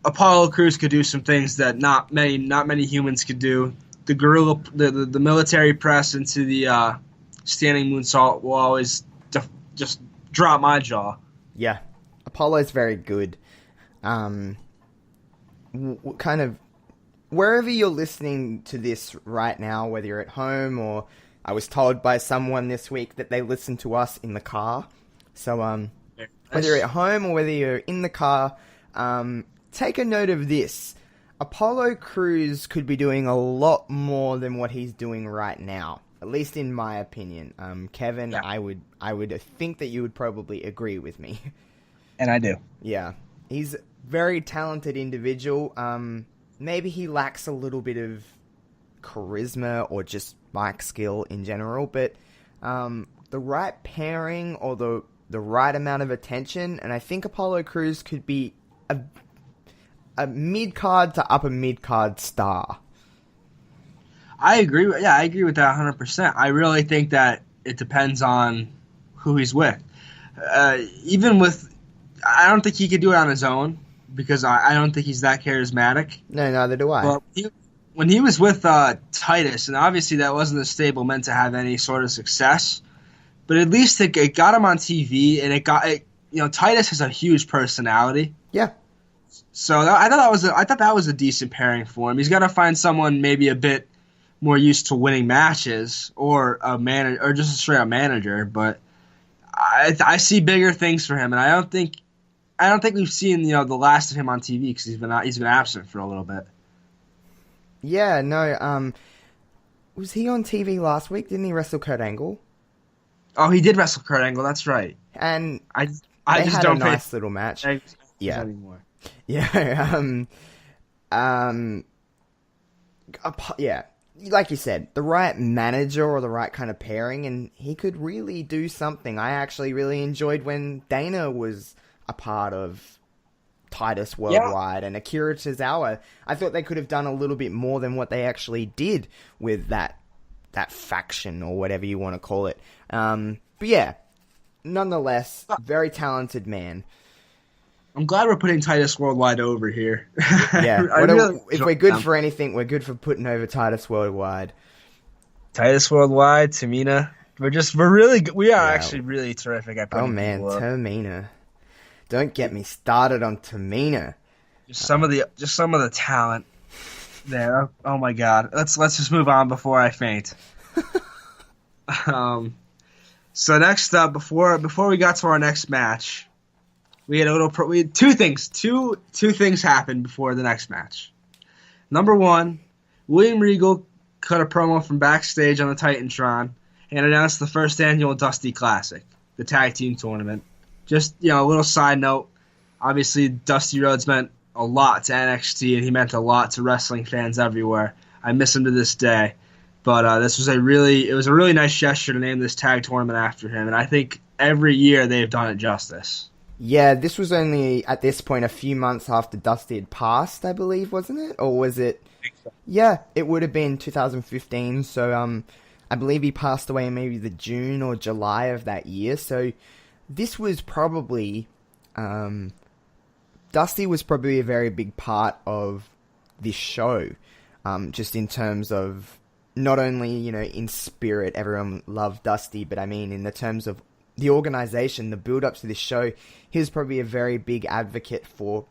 Apollo Crews could do some things that not many humans could do. The gorilla, the military press into the standing moonsault will always just drop my jaw. Yeah. Apollo's very good. Kind of, wherever you're listening to this right now, whether you're at home or I was told by someone this week that they listen to us in the car. So, whether you're at home or whether you're in the car, take a note of this. Apollo Crews could be doing a lot more than what he's doing right now, at least in my opinion. Kevin, Yeah. I would think that you would probably agree with me. And I do. Yeah, he's a very talented individual. Maybe he lacks a little bit of charisma or just mic skill in general, but the right pairing or the right amount of attention, and I think Apollo Crews could be a mid-card to upper mid-card star. I agree with that 100%. I really think that it depends on who he's with. Even with, I don't think he could do it on his own because I don't think he's that charismatic. No, neither do I. But when he was with Titus, and obviously that wasn't a stable meant to have any sort of success, but at least it got him on TV, and Titus has a huge personality. Yeah. So I thought that was a decent pairing for him. He's got to find someone maybe a bit more used to winning matches, or a manager, or just a straight up manager. But I see bigger things for him, and I don't think we've seen the last of him on TV because he's been absent for a little bit. Yeah, no. Was he on TV last week? Didn't he wrestle Kurt Angle? Oh, he did wrestle Kurt Angle. That's right. And I they just had don't a nice little match. Yeah. Anymore. Yeah. Yeah. Like you said, the right manager or the right kind of pairing, and he could really do something. I actually really enjoyed when Dana was a part of Titus Worldwide and Akira Tozawa. I thought they could have done a little bit more than what they actually did with that faction or whatever you want to call it. But yeah, nonetheless, very talented man. I'm glad we're putting Titus Worldwide over here. Yeah, if we're good for anything, we're good for putting over Titus Worldwide. Titus Worldwide, Tamina. We are actually really terrific at putting people up. Tamina. Don't get me started on Tamina. Just some of the talent there. Oh my God. Let's just move on before I faint. So next up, before we got to our next match, we had two things. Two things happened before the next match. Number one, William Regal cut a promo from backstage on the Titantron and announced the first annual Dusty Classic, the tag team tournament. Just a little side note. Obviously, Dusty Rhodes meant a lot to NXT, and he meant a lot to wrestling fans everywhere. I miss him to this day. But this was a really nice gesture to name this tag tournament after him, and I think every year they've done it justice. Yeah, this was only, at this point, a few months after Dusty had passed, I believe, wasn't it? Or was it? I think so. Yeah, it would have been 2015, so I believe he passed away in maybe the June or July of that year, so this was probably... Dusty was probably a very big part of this show, just in terms of not only, in spirit, everyone loved Dusty, but I mean in the terms of the organization, the build-up to this show, he was probably a very big advocate for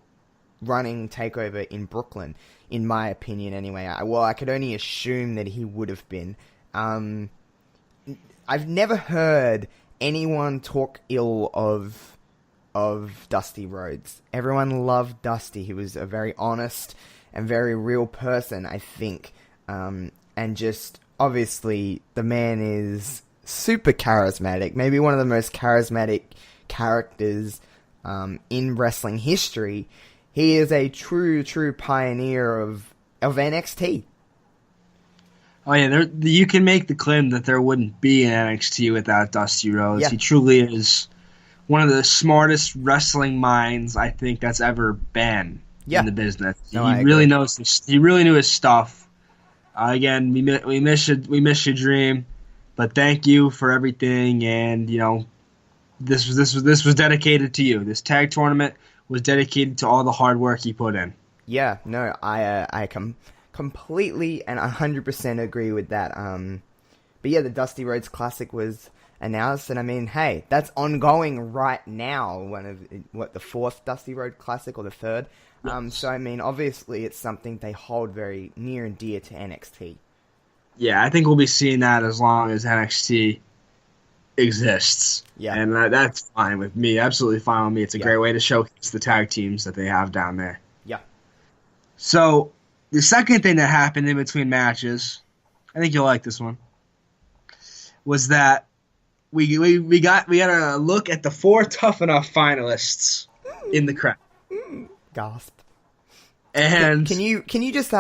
running TakeOver in Brooklyn, in my opinion anyway. I could only assume that he would have been. I've never heard anyone talk ill of Dusty Rhodes. Everyone loved Dusty. He was a very honest and very real person, I think. And just, obviously, the man is super charismatic, maybe one of the most charismatic characters in wrestling history. He is a true pioneer of NXT. Oh yeah, you can make the claim that there wouldn't be an NXT without Dusty Rhodes. Yeah. He truly is one of the smartest wrestling minds I think that's ever been in the business. No, he really knew his stuff. Again, we miss you, Dream. But thank you for everything, and this was dedicated to you. This tag tournament was dedicated to all the hard work he put in. Yeah, no, I completely and 100% agree with that. But yeah, the Dusty Rhodes Classic was announced, and I mean, hey, that's ongoing right now. The fourth Dusty Rhodes Classic or the third? Yes. So I mean, obviously, it's something they hold very near and dear to NXT. Yeah, I think we'll be seeing that as long as NXT exists. Yeah. And that's fine with me. Absolutely fine with me. It's a great way to showcase the tag teams that they have down there. Yeah. So, the second thing that happened in between matches, I think you'll like this one, was that we got a look at the 4 Tough Enough finalists in the crowd. Gasp. And can you just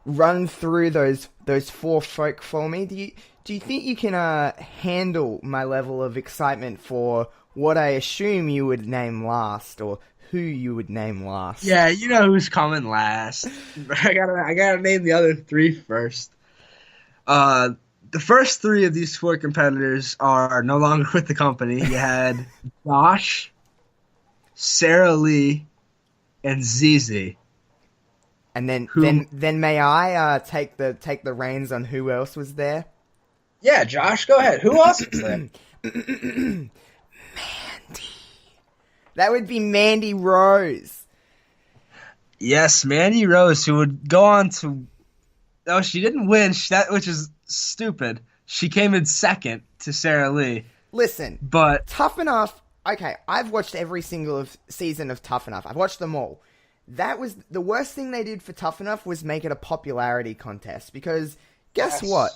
run through those 4 folk for me? Do you think you can handle my level of excitement for what I assume you would name last, or who you would name last? Yeah, you know who's coming last. I gotta name the other 3 first. The first 3 of these 4 competitors are no longer with the company. You had Josh, Sarah Lee, and ZZ. And then may I take the reins on who else was there? Yeah, Josh, go ahead. Who else is there? Mandy. That would be Mandy Rose. Yes, Mandy Rose, who would go on to... Oh, she didn't win, which is stupid. She came in second to Sarah Lee. Listen, but Tough Enough... Okay, I've watched every single season of Tough Enough. I've watched them all. That was... The worst thing they did for Tough Enough was make it a popularity contest. Because, guess what?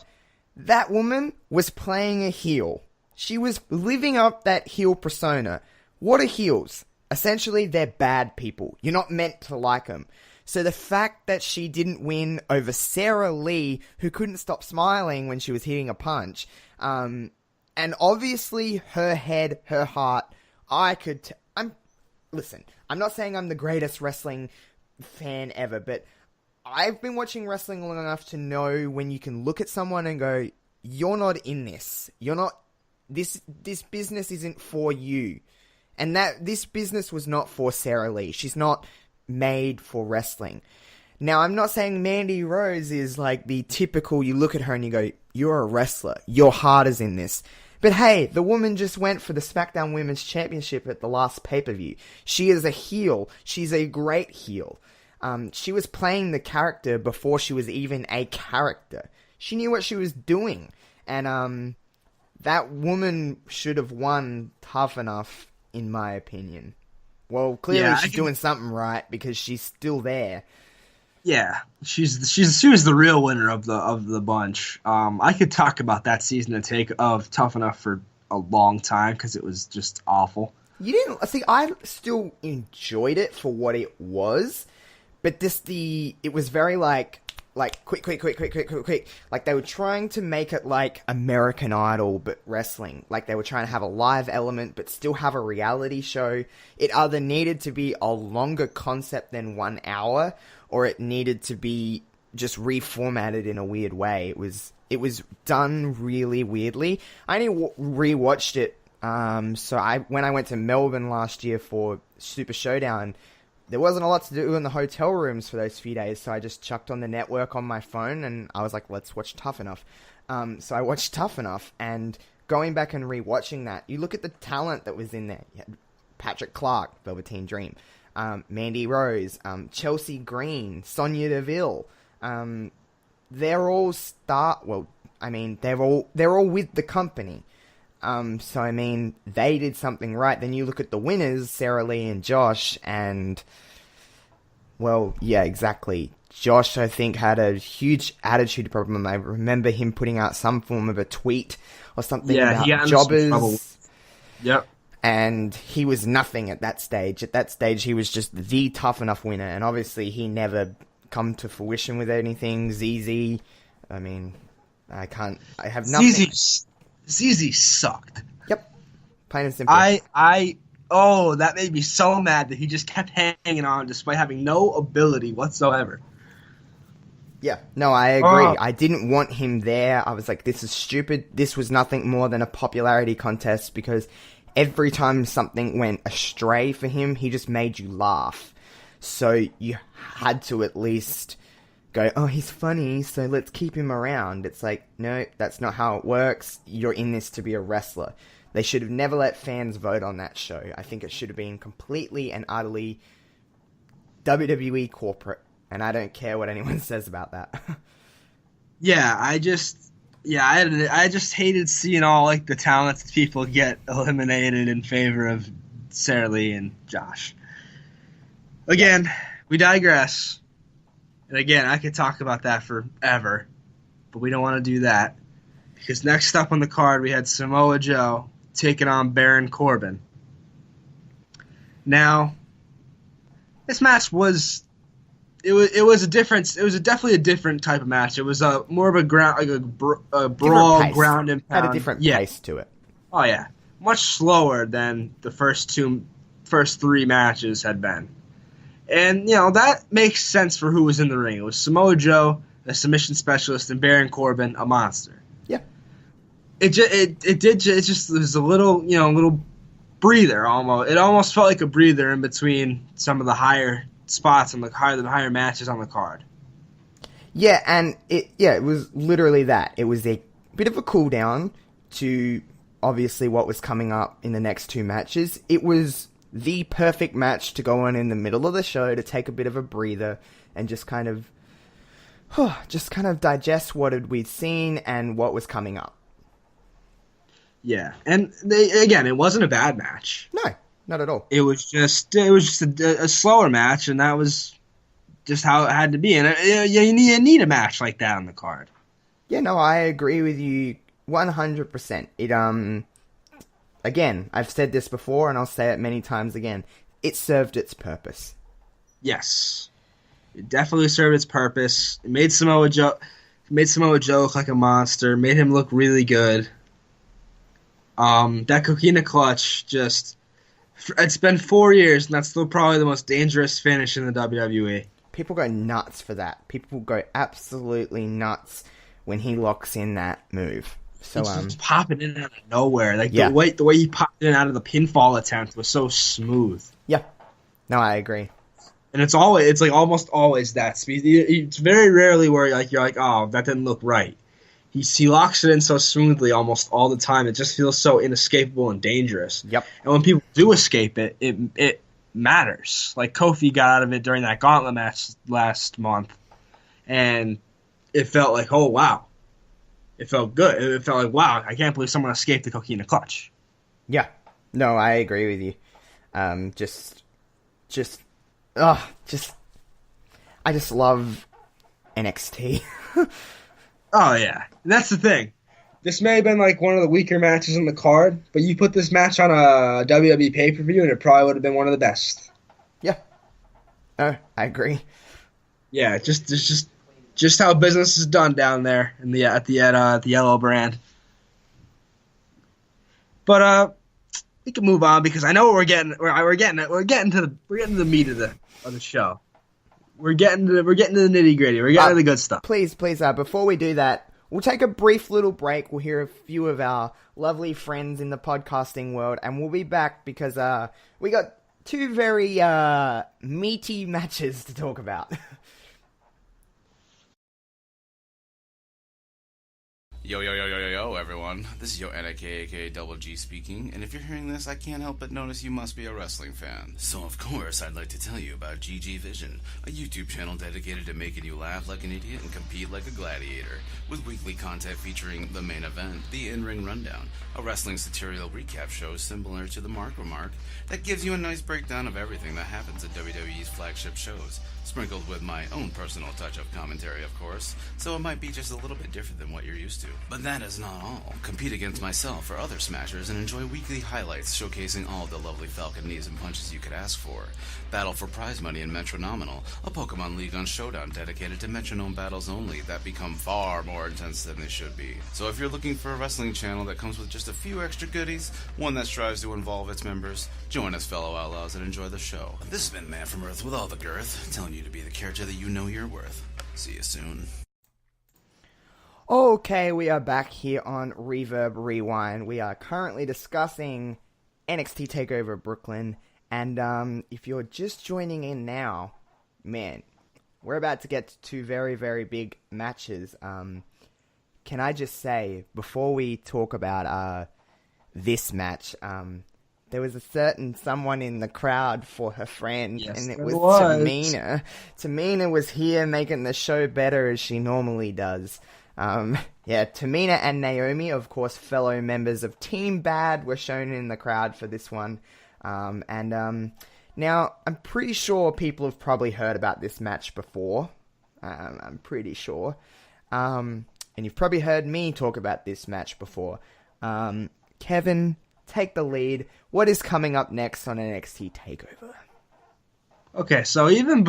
That woman was playing a heel. She was living up that heel persona. What are heels? Essentially, they're bad people. You're not meant to like them. So the fact that she didn't win over Sarah Lee, who couldn't stop smiling when she was hitting a punch, and obviously her head, her heart, listen, I'm not saying I'm the greatest wrestling fan ever, but I've been watching wrestling long enough to know when you can look at someone and go, you're not in this. You're not, this business isn't for you. And that this business was not for Sarah Lee. She's not made for wrestling. Now, I'm not saying Mandy Rose is like the typical, you look at her and you go, you're a wrestler. Your heart is in this. But hey, the woman just went for the SmackDown Women's Championship at the last pay-per-view. She is a heel. She's a great heel. She was playing the character before she was even a character. She knew what she was doing. And that woman should have won Tough Enough, in my opinion. Well, clearly she's doing something right because she's still there. Yeah, she was the real winner of the bunch. I could talk about that season of Tough Enough for a long time because it was just awful. You didn't see. I still enjoyed it for what it was, but it was very quick. Like they were trying to make it like American Idol, but wrestling. Like they were trying to have a live element, but still have a reality show. It either needed to be a longer concept than 1 hour, or it needed to be just reformatted in a weird way. It was done really weirdly. I only rewatched it. When I went to Melbourne last year for Super Showdown, there wasn't a lot to do in the hotel rooms for those few days, so I just chucked on the network on my phone, and I was like, let's watch Tough Enough. So I watched Tough Enough, and going back and rewatching that, you look at the talent that was in there. You had Patrick Clark, Velveteen Dream, Mandy Rose, Chelsea Green, Sonya Deville. They're all they're all with the company. So, I mean, they did something right. Then you look at the winners, Sarah Lee and Josh, and, well, yeah, exactly. Josh, I think, had a huge attitude problem. I remember him putting out some form of a tweet or something about jobbers. Yep. And he was nothing at that stage. At that stage, he was just the Tough Enough winner. And obviously, he never come to fruition with anything. ZZ, I mean, I have nothing. ZZ sucked. Yep. Plain and simple. That made me so mad that he just kept hanging on despite having no ability whatsoever. Yeah. No, I agree. I didn't want him there. I was like, this is stupid. This was nothing more than a popularity contest because every time something went astray for him, he just made you laugh. So you had to at least go, oh, he's funny, so let's keep him around. It's like, no, that's not how it works. You're in this to be a wrestler. They should have never let fans vote on that show. I think it should have been completely and utterly WWE corporate, and I don't care what anyone says about that. I just hated seeing all like the talented people get eliminated in favor of Sarah Lee and Josh. Again, we digress. And again, I could talk about that forever, but we don't want to do that. Because next up on the card, we had Samoa Joe taking on Baron Corbin. Now, this match was definitely a different type of match. It was more of a brawl, ground and pound. Had a different pace to it. Oh yeah, much slower than the first three matches had been. And that makes sense for who was in the ring. It was Samoa Joe, a submission specialist, and Baron Corbin, a monster. Yeah. It was a little breather almost. It almost felt like a breather in between some of the higher spots and the higher matches on the card. Yeah, and it was literally that. It was a bit of a cool down to obviously what was coming up in the next two matches. It was the perfect match to go on in the middle of the show to take a bit of a breather and just kind of digest what we'd seen and what was coming up. Yeah, and it wasn't a bad match. No, not at all. It was just a slower match, and that was just how it had to be. And you need a match like that on the card. Yeah, no, I agree with you 100%. It again, I've said this before, and I'll say it many times again. It served its purpose. Yes, it definitely served its purpose. It made Samoa Joe look like a monster. Made him look really good. That Coquina clutch it's been 4 years, and that's still probably the most dangerous finish in the WWE. People go nuts for that. People go absolutely nuts when he locks in that move. So he's just popping in out of nowhere. Yeah. The way he popped in out of the pinfall attempt was so smooth. Yeah. No, I agree. And it's almost always that speed. It's very rarely where you're like, oh, that didn't look right. He locks it in so smoothly almost all the time. It just feels so inescapable and dangerous. Yep. And when people do escape it, it matters. Like Kofi got out of it during that gauntlet match last month, and it felt like, oh wow. It felt good. It felt like, wow, I can't believe someone escaped the Coquina clutch. Yeah. No, I agree with you. I just love NXT. Oh, yeah. And that's the thing. This may have been like one of the weaker matches on the card, but you put this match on a WWE pay-per-view and it probably would have been one of the best. Yeah. I agree. Yeah, just how business is done down there at the Yellow Brand. But we can move on because I know we're getting to the meat of the show. We're getting to the nitty-gritty. We're getting to the good stuff. Please, before we do that, we'll take a brief little break. We'll hear a few of our lovely friends in the podcasting world, and we'll be back because we got two very meaty matches to talk about. Yo, everyone. This is Yo aka Double G speaking, and if you're hearing this, I can't help but notice you must be a wrestling fan. So, of course, I'd like to tell you about GG Vision, a YouTube channel dedicated to making you laugh like an idiot and compete like a gladiator, with weekly content featuring the main event, the In-Ring Rundown, a wrestling satirical recap show similar to the Mark Remark that gives you a nice breakdown of everything that happens at WWE's flagship shows, sprinkled with my own personal touch of commentary, of course, so it might be just a little bit different than what you're used to. But that is not all. Compete against myself or other smashers and enjoy weekly highlights showcasing all the lovely Falcon knees and punches you could ask for. Battle for prize money in Metronominal, a Pokemon League on Showdown dedicated to metronome battles only that become far more intense than they should be. So if you're looking for a wrestling channel that comes with just a few extra goodies, one that strives to involve its members, join us fellow outlaws and enjoy the show. This has been Man from Earth with all the girth, telling you to be the character that you know you're worth. See you soon. Okay, we are back here on Reverb Rewind. We are currently discussing NXT Takeover Brooklyn, and if you're just joining in now, man, we're about to get to two very, very big matches. Can I just say, before we talk about this match, there was a certain someone in the crowd for her friend, yes, and it was Tamina. Tamina was here making the show better as she normally does. Tamina and Naomi, of course, fellow members of Team Bad, were shown in the crowd for this one. Now, I'm pretty sure people have probably heard about this match before. I'm pretty sure. And you've probably heard me talk about this match before. Kevin, take the lead. What is coming up next on NXT Takeover? Okay, so even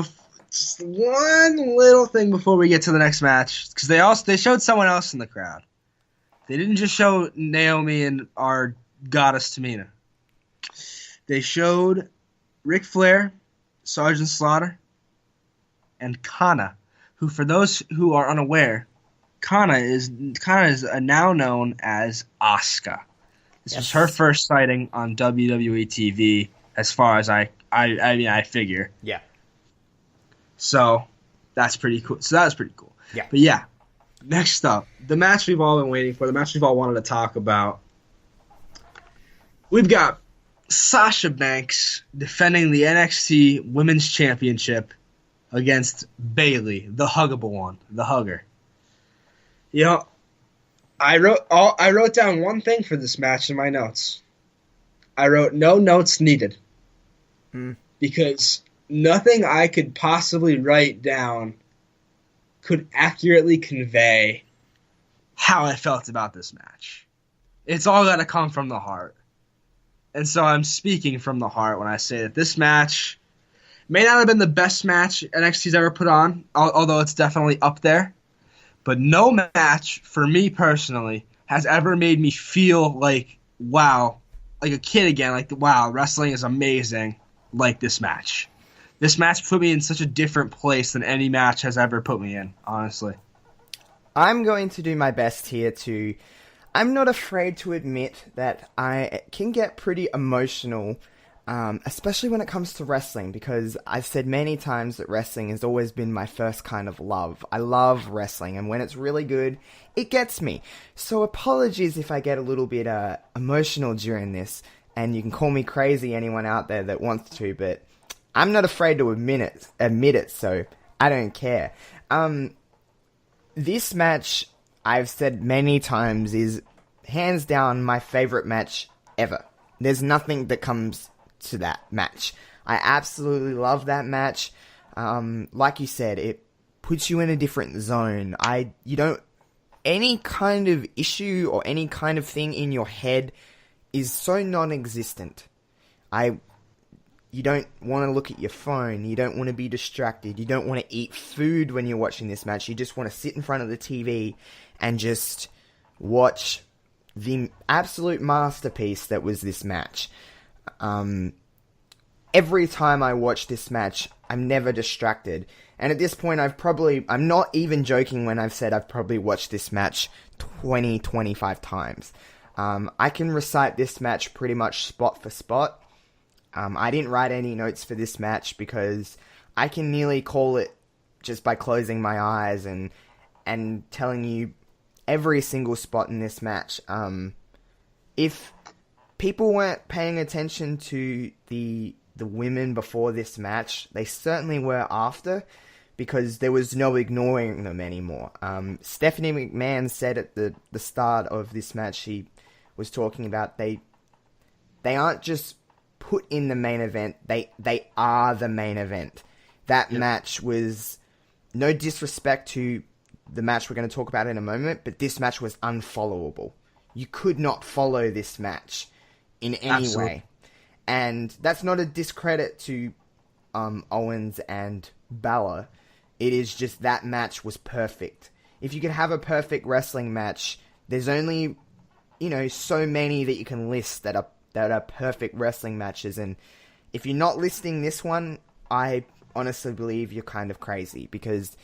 just one little thing before we get to the next match, because they showed someone else in the crowd. They didn't just show Naomi and our goddess Tamina. They showed Ric Flair, Sergeant Slaughter, and Kana, who, for those who are unaware, Kana is now known as Asuka. This was her first sighting on WWE TV, as far as I figure. Yeah. So that's pretty cool. Yeah. But yeah, next up, the match we've all been waiting for, the match we've all wanted to talk about. We've got Sasha Banks defending the NXT Women's Championship against Bayley, the huggable one, the hugger. You know, I wrote down one thing for this match in my notes. I wrote no notes needed. Because nothing I could possibly write down could accurately convey how I felt about this match. It's all got to come from the heart. And so I'm speaking from the heart when I say that this match may not have been the best match NXT's ever put on, although it's definitely up there. But no match, for me personally, has ever made me feel like, wow, like a kid again, like, wow, wrestling is amazing, like this match. This match put me in such a different place than any match has ever put me in, honestly. I'm going to do my best here to... I'm not afraid to admit that I can get pretty emotional, especially when it comes to wrestling, because I've said many times that wrestling has always been my first kind of love. I love wrestling, and when it's really good, it gets me. So apologies if I get a little bit emotional during this, and you can call me crazy, anyone out there that wants to, but I'm not afraid to admit it, so I don't care. This match, I've said many times, is hands down my favorite match ever. There's nothing that comes to that match. I absolutely love that match. Like you said, it puts you in a different zone. Any kind of issue or any kind of thing in your head is so non-existent. You don't want to look at your phone. You don't want to be distracted. You don't want to eat food when you're watching this match. You just want to sit in front of the TV and just watch the absolute masterpiece that was this match. Every time I watch this match, I'm never distracted. And at this point, I'm not even joking when I've said I've probably watched this match 20, 25 times. I can recite this match pretty much spot for spot. I didn't write any notes for this match because I can nearly call it just by closing my eyes and telling you every single spot in this match. If people weren't paying attention to the women before this match, they certainly were after, because there was no ignoring them anymore. Stephanie McMahon said at the start of this match, she was talking about they aren't just put in the main event, they are the main event. That match was, no disrespect to the match we're going to talk about in a moment, but this match was unfollowable. You could not follow this match in any way. And that's not a discredit to Owens and Balor. It is just that match was perfect. If you could have a perfect wrestling match, there's only, so many that you can list that are perfect wrestling matches. And if you're not listing this one, I honestly believe you're kind of crazy, because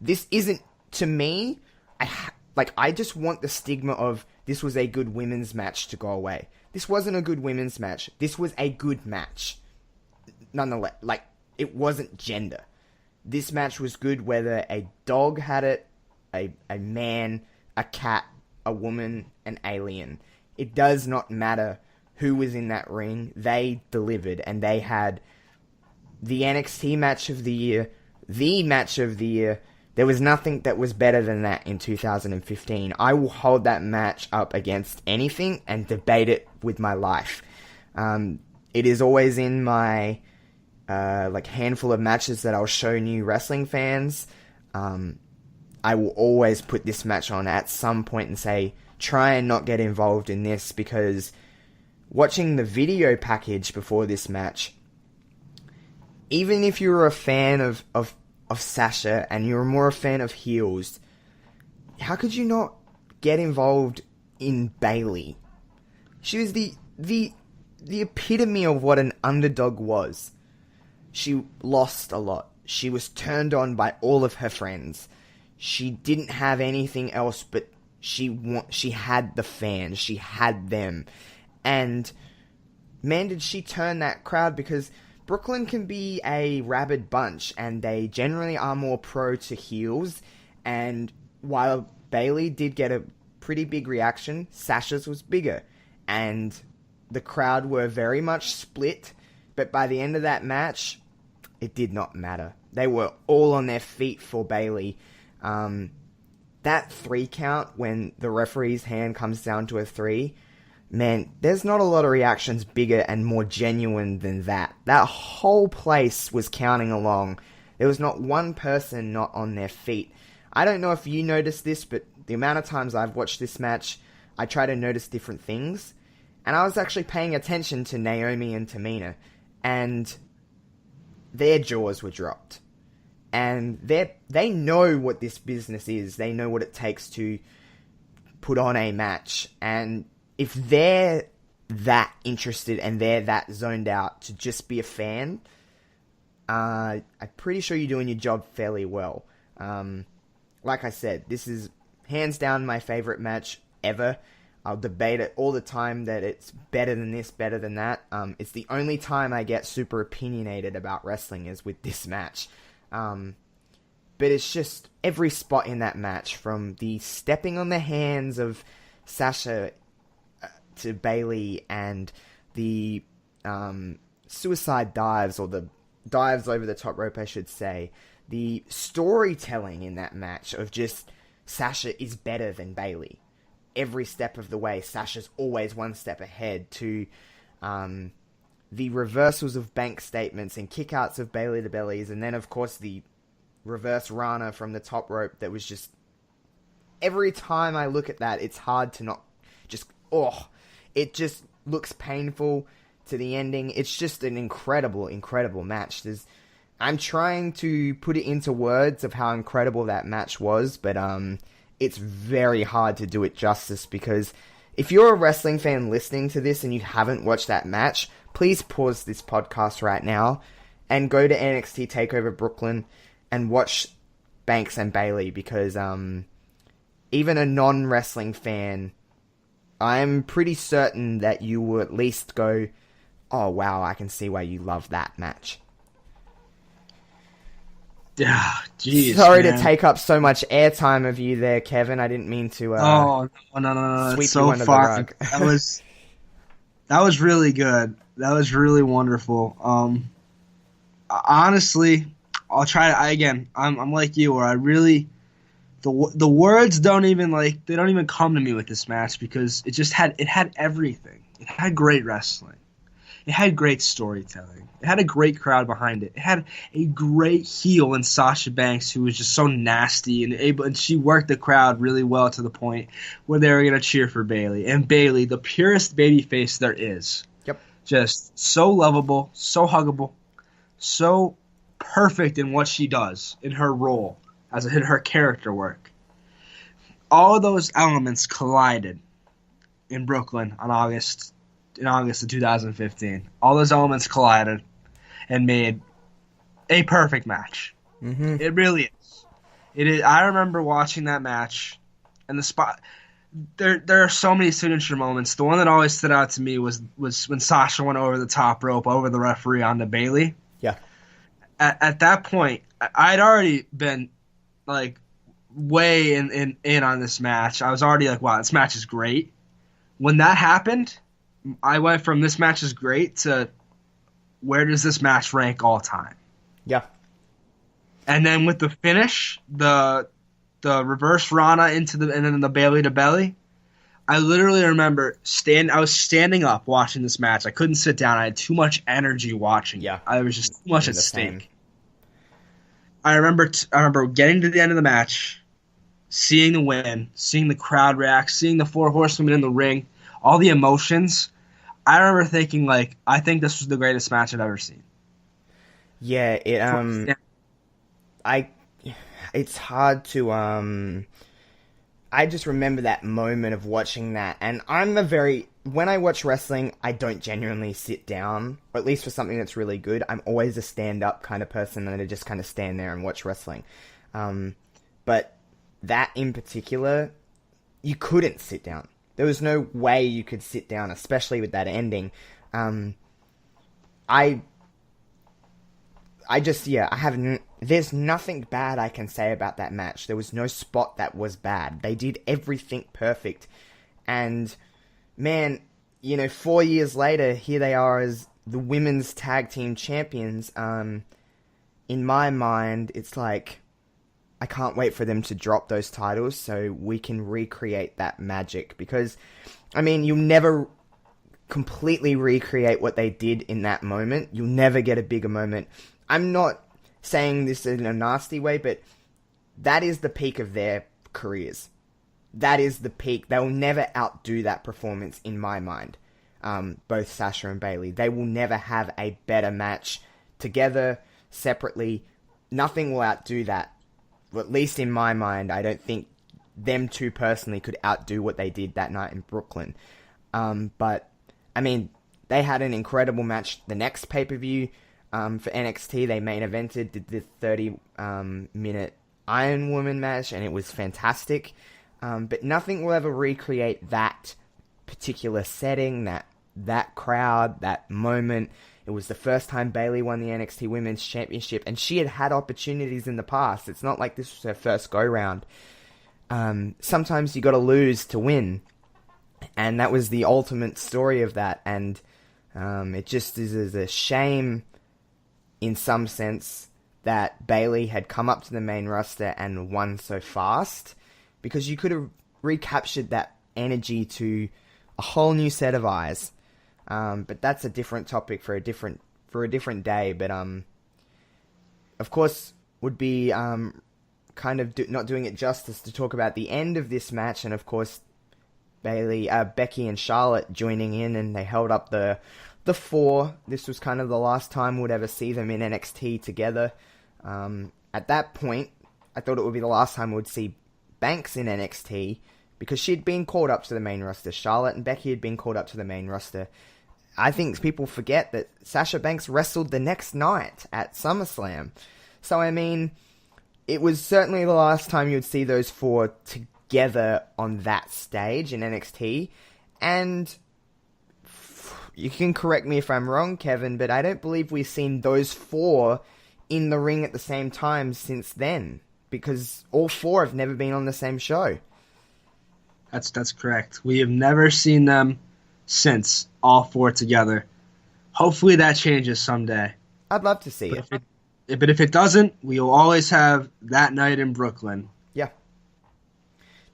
this isn't, to me, I just want the stigma of this was a good women's match to go away. This wasn't a good women's match. This was a good match. Nonetheless, it wasn't gender. This match was good whether a dog had it, a man, a cat, a woman, an alien. It does not matter who was in that ring. They delivered, and they had the NXT match of the year, the match of the year. There was nothing that was better than that in 2015. I will hold that match up against anything and debate it with my life. It is always in my like handful of matches that I'll show new wrestling fans, I will always put this match on at some point and say, try and not get involved in this, because watching the video package before this match, even if you were a fan of Sasha and you were more a fan of heels, how could you not get involved in Bayley? She was the epitome of what an underdog was. She lost a lot. She was turned on by all of her friends. She didn't have anything else, but she had the fans. She had them. And man, did she turn that crowd, because Brooklyn can be a rabid bunch, and they generally are more pro to heels. And while Bayley did get a pretty big reaction, Sasha's was bigger. And the crowd were very much split. But by the end of that match, it did not matter. They were all on their feet for Bayley. That 3 count, when the referee's hand comes down to a 3, man, there's not a lot of reactions bigger and more genuine than that. That whole place was counting along. There was not one person not on their feet. I don't know if you noticed this, but the amount of times I've watched this match, I try to notice different things. And I was actually paying attention to Naomi and Tamina, and their jaws were dropped. And they know what this business is. They know what it takes to put on a match. And if they're that interested and they're that zoned out to just be a fan, I'm pretty sure you're doing your job fairly well. Like I said, this is hands down my favorite match ever. I'll debate it all the time that it's better than this, better than that. It's the only time I get super opinionated about wrestling is with this match. But it's just every spot in that match, from the stepping on the hands of Sasha to Bayley, and the suicide dives, or the dives over the top rope, I should say. The storytelling in that match of just Sasha is better than Bayley. Every step of the way, Sasha's always one step ahead, to the reversals of bank statements and kickouts of Bayley to bellies, and then of course the reverse Rana from the top rope that was just, every time I look at that, it's hard to not just, it just looks painful to the ending. It's just an incredible, incredible match. I'm trying to put it into words of how incredible that match was, but it's very hard to do it justice, because if you're a wrestling fan listening to this and you haven't watched that match, please pause this podcast right now and go to NXT Takeover Brooklyn and watch Banks and Bayley, because even a non-wrestling fan, I'm pretty certain that you will at least go, oh wow, I can see why you love that match. Geez, Sorry man. to take up so much airtime of you there, Kevin. I didn't mean to no. sweep So you under far, the rug. that was really good. That was really wonderful. Honestly, I'll try. I'm like you, where I really, the words don't even come to me with this match, because it had everything. It had great wrestling. It had great storytelling. It had a great crowd behind it. It had a great heel in Sasha Banks, who was just so nasty and she worked the crowd really well, to the point where they were going to cheer for Bayley. And Bayley, the purest babyface there is. Yep. Just so lovable, so huggable, so perfect in what she does, in her role, in her character work. All of those elements collided in Brooklyn in August of 2015. All those elements collided and made a perfect match. Mm-hmm. It really is. It is. I remember watching that match, and the spot. There are so many signature moments. The one that always stood out to me was when Sasha went over the top rope, over the referee onto Bayley. Yeah. At that point, I'd already been like way in on this match. I was already like, wow, this match is great. When that happened, I went from this match is great to where does this match rank all time? Yeah. And then with the finish, the reverse Rana and then the Bayley to belly, I literally remember I was standing up watching this match. I couldn't sit down. I had too much energy watching. Yeah. I was just too much at Same. stake. I remember getting to the end of the match, seeing the win, seeing the crowd react, seeing the 4 horsewomen in the ring, all the emotions. I remember thinking, like, I think this was the greatest match I've ever seen. Yeah, it's hard to, I just remember that moment of watching that, and when I watch wrestling, I don't genuinely sit down, or at least for something that's really good. I'm always a stand-up kind of person, and I just kind of stand there and watch wrestling. But that in particular, you couldn't sit down. There was no way you could sit down, especially with that ending. There's nothing bad I can say about that match. There was no spot that was bad. They did everything perfect. And, man, 4 years later, here they are as the women's tag team champions. In my mind, it's like, I can't wait for them to drop those titles so we can recreate that magic. Because, you'll never completely recreate what they did in that moment. You'll never get a bigger moment. I'm not saying this in a nasty way, but that is the peak of their careers. That is the peak. They will never outdo that performance in my mind. Both Sasha and Bayley. They will never have a better match together, separately. Nothing will outdo that. Well, at least in my mind, I don't think them two personally could outdo what they did that night in Brooklyn. But, they had an incredible match the next pay-per-view. For NXT, they main evented, did the 30-minute Iron Woman match, and it was fantastic. But nothing will ever recreate that particular setting, that crowd, that moment. It was the first time Bayley won the NXT Women's Championship, and she had opportunities in the past. It's not like this was her first go-round. Sometimes you gotta lose to win, and that was the ultimate story of that, and it just is a shame in some sense that Bayley had come up to the main roster and won so fast, because you could have recaptured that energy to a whole new set of eyes. But that's a different topic for a different day. But of course, would be kind of not doing it justice to talk about the end of this match, and of course, Becky and Charlotte joining in, and they held up the 4. This was kind of the last time we'd ever see them in NXT together. At that point, I thought it would be the last time we'd see Banks in NXT, because she'd been called up to the main roster. Charlotte and Becky had been called up to the main roster. I think people forget that Sasha Banks wrestled the next night at SummerSlam. So, it was certainly the last time you'd see those 4 together on that stage in NXT. And you can correct me if I'm wrong, Kevin, but I don't believe we've seen those 4 in the ring at the same time since then, because all 4 have never been on the same show. That's correct. We have never seen them since, all 4 together. Hopefully that changes someday. I'd love to see it. But if it doesn't, we will always have that night in Brooklyn. Yeah.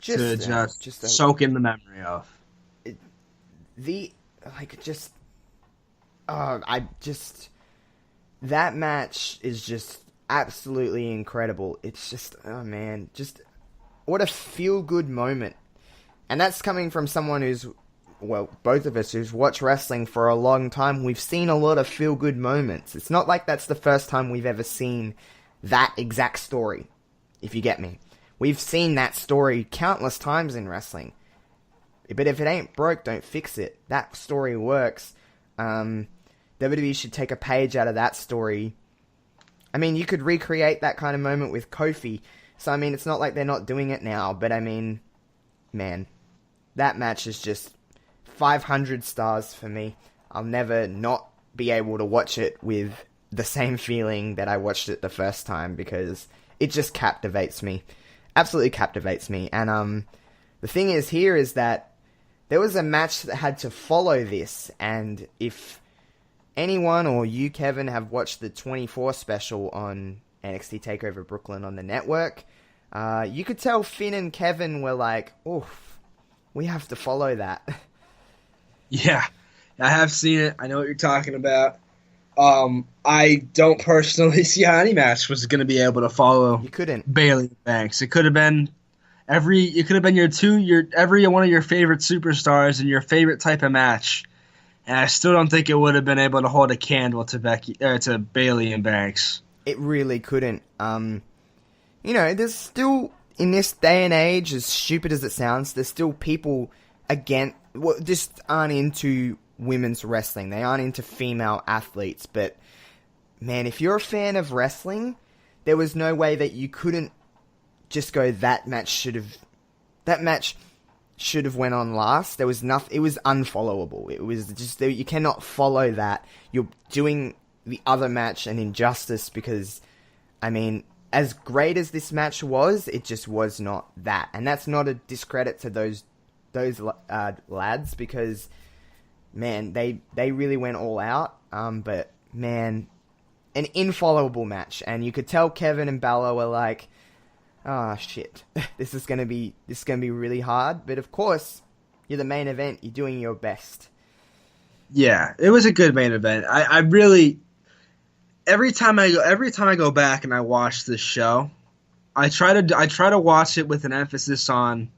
Just soak in the memory of. That match is just absolutely incredible. It's just, what a feel-good moment. And that's coming from someone who's, both of us who's watched wrestling for a long time. We've seen a lot of feel-good moments. It's not like that's the first time we've ever seen that exact story, if you get me. We've seen that story countless times in wrestling. But if it ain't broke, don't fix it. That story works. WWE should take a page out of that story. You could recreate that kind of moment with Kofi. So, it's not like they're not doing it now. But, man, that match is just 500 stars for me. I'll never not be able to watch it with the same feeling that I watched it the first time, because it just captivates me. Absolutely captivates me. And the thing is here is that there was a match that had to follow this, and if anyone or you, Kevin, have watched the 24 special on NXT Takeover Brooklyn on the network, you could tell Finn and Kevin were like, oof, we have to follow that. Yeah, I have seen it. I know what you're talking about. I don't personally see how any match was going to be able to follow. You couldn't. Bayley and Banks. It could have been every one of your favorite superstars in your favorite type of match, and I still don't think it would have been able to hold a candle to Bayley and Banks. It really couldn't. There's still, in this day and age, as stupid as it sounds, there's still people just aren't into women's wrestling. They aren't into female athletes. But, man, if you're a fan of wrestling, there was no way that you couldn't just go, that match should have went on last. It was unfollowable. It was just, you cannot follow that. You're doing the other match an injustice because, I mean, as great as this match was, it just was not that. And that's not a discredit to those lads because, man, they really went all out. But, man, an infollowable match. And you could tell Kevin and Balor were like, oh, shit, this is gonna be really hard. But, of course, you're the main event. You're doing your best. Yeah, it was a good main event. I really... Every time I go back and I watch this show, I try to watch it with an emphasis on